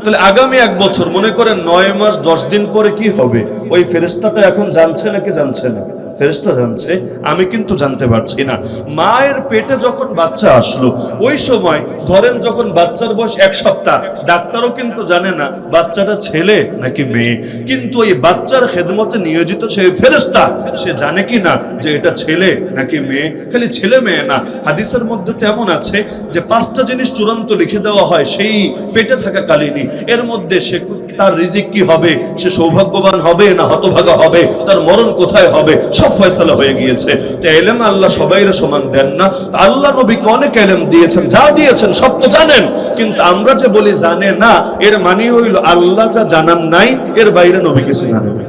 তাহলে আগামী 1 বছর, মনে করেন 9 মাস 10 দিন পরে কি হবে, ওই ফেরেশতাটা এখন জানছে নাকি জানছে না? ফেরেশতা জানছে, আমি কিন্তু জানতে পারছি না। মায়ের পেটে যখন বাচ্চা আসলো ওই সময় ধরেন যখন বাচ্চার বয়স 1 সপ্তাহ, ডাক্তারও কিন্তু জানে না বাচ্চাটা ছেলে নাকি মেয়ে। কিন্তু ওই বাচ্চার খেদমতে নিয়োজিত সেই ফেরেশতা, সে জানে কি না যে এটা ছেলে নাকি মেয়ে? খালি ছেলে মেয়ে না, হাদিসের মধ্যে তেমন আছে যে 5টা জিনিস চূড়ান্ত লিখে দেওয়া হয় সেই পেটে থাকা কালীনই। এর মধ্যে সে তার রিজিক কি হবে, সে সৌভাগ্যবান হবে না হতভাগা হবে, তার মরণ কোথায় হবে, সব ফয়সালা হয়ে গিয়েছে। তো ইলম আল্লাহ সবাইরে সমান দেন না। আল্লাহ নবীকে অনেক ইলম দিয়েছেন, যা দিয়েছেন সব তো জানেন। কিন্তু আমরা যে বলি জানে না, এর মানে হইল আল্লাহ যা জানান নাই এর বাইরে নবী কিছু জানেন না।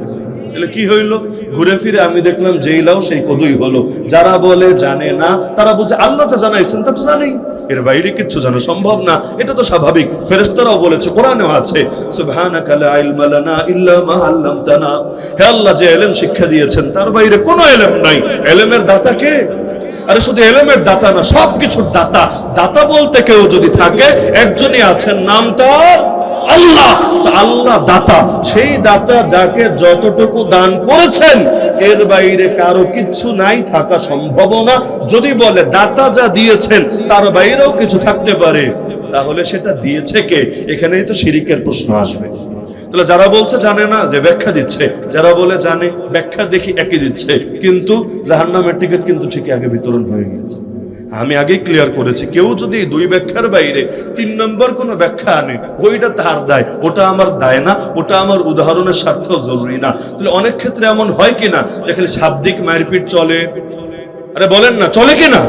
তাহলে কি হইল? ঘুরে ফিরে আমি দেখলাম যেইলাও সেই কদুই হলো। যারা বলে জানে না তারা বুঝে আল্লাহ যা জানাইছেন তা তো জানেই, এর বাইরে কিচ্ছু জানা সম্ভব না। এটা তো স্বাভাবিক। ফেরেশতারাও বলেছে, কোরআনেও আছে, সুবহানাকা লা ইলমা লানা ইল্লা মা আল্লামতানা। হে আল্লাহ, যে ইলম শিক্ষা দিয়েছেন তার বাইরে কোনো ইলম নাই। ইলমের দাতা কে? আরে শুধু ইলমের দাতা না, সবকিছুর দাতা। দাতা বলতে কেউ যদি থাকে একজনই আছেন, নাম তার আল্লাহ। তো আল্লাহ দাতা, সেই দাতা যাকে যতটুকু দান করেছেন এর বাইরে কারো কিচ্ছু নাই, থাকা সম্ভব না। যদি বলে দাতা যা দিয়েছেন তার বাইরেও কিছু থাকতে পারে, তাহলে সেটা দিয়েছে কে? এখানেই তো শিরিকের প্রশ্ন আসবে। তাহলে যারা বলছে জানে না, যে ব্যাখ্যা দিচ্ছে, যারা বলে জানে, ব্যাখ্যা দেখি একই দিচ্ছে, কিন্তু জাহান্নামের টিকিট কিন্তু ঠিক আগে বিতরণ হয়ে গিয়েছে। আমি আগেই ক্লিয়ার করেছি, কেউ যদি 2 ব্যাখ্যার বাইরে 3 নম্বর কোন ব্যাখ্যা আনে, ওইটা তার দায়, ওটা আমার দায় না, ওটা আমার উদাহরণের স্বার্থ জরুরি না। তাহলে অনেক ক্ষেত্রে এমন হয় কিনা দেখলে শাব্দিক মারপিট চলে। আরে বলেন না, চলে কিনা?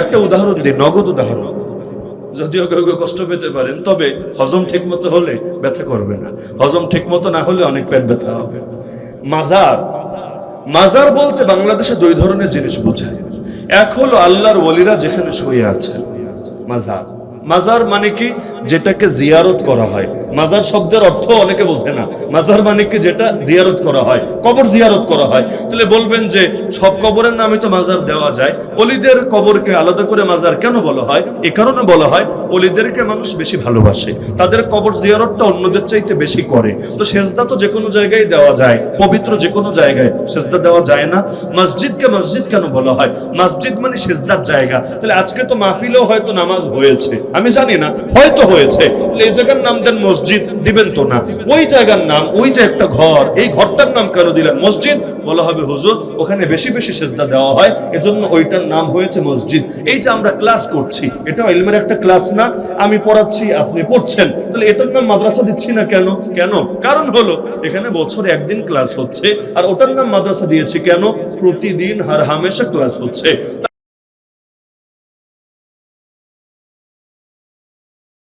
একটা উদাহরণ দিই, নগদ উদাহরণ। যদিও কেউ কেউ কষ্ট পেতে পারেন, তবে হজম ঠিক মতো হলে ব্যথা করবে না, হজম ঠিক মতো না হলে অনেক পেট ব্যথা হবে। মাজার, মাজার বলতে বাংলাদেশে 2 ধরনের জিনিস বোঝায়। এক হলো আল্লাহর ওলিরা যেখানে শুয়ে আছে, মাজার। মাজার মানে কি? যেটাকে জিয়ারত করা হয়। মাজার শব্দের অর্থ অনেকে বোঝে না। মাজার মানে কি? যেটা জিয়ারত করা হয়, কবর জিয়ারত করা হয়। তাহলে বলবেন যে সব কবরের নামে তো মাজার দেওয়া যায়, অলিদের কবরকে আলাদা করে মাজার কেন বলা হয়? এই কারণে বলা হয়, অলিদেরকে মানুষ বেশি ভালোবাসে, তাদের কবর জিয়ারতটা অন্যদের চাইতে বেশি করে। তো সেজদা তো যে কোনো জায়গায় দেওয়া যায়, পবিত্র যে কোনো জায়গায় সেজদা দেওয়া যায় না? মসজিদকে মসজিদ কেন বলা হয়? মসজিদ মানে সেজদার জায়গা। তাহলে আজকে তো মাহফিলেও হয়তো নামাজ হয়েছে, আমি জানি না, হয়তো হয়েছে। এই জায়গার নাম দেন মসজিদ, দিবেন তো না। ওই জায়গার নাম, ওই যে একটা ঘর, এই ঘরটার নাম কেন দিলেন মসজিদ? বলা হবে হুজুর ওখানে বেশি বেশি সেজদা দেওয়া হয়, এজন্য ওইটার নাম হয়েছে মসজিদ। এই যে আমরা ক্লাস করছি, এটা ইলমের একটা ক্লাস না? আমি পড়াচ্ছি, আপনি পড়ছেন, তাহলে এটার নাম মাদ্রাসা দিচ্ছি না কেন? কেন? কারণ হলো এখানে বছরে 1 দিন ক্লাস হচ্ছে, আর ওটার নাম মাদ্রাসা দিয়েছি কেন? প্রতিদিন হার হামেশা ক্লাস হচ্ছে।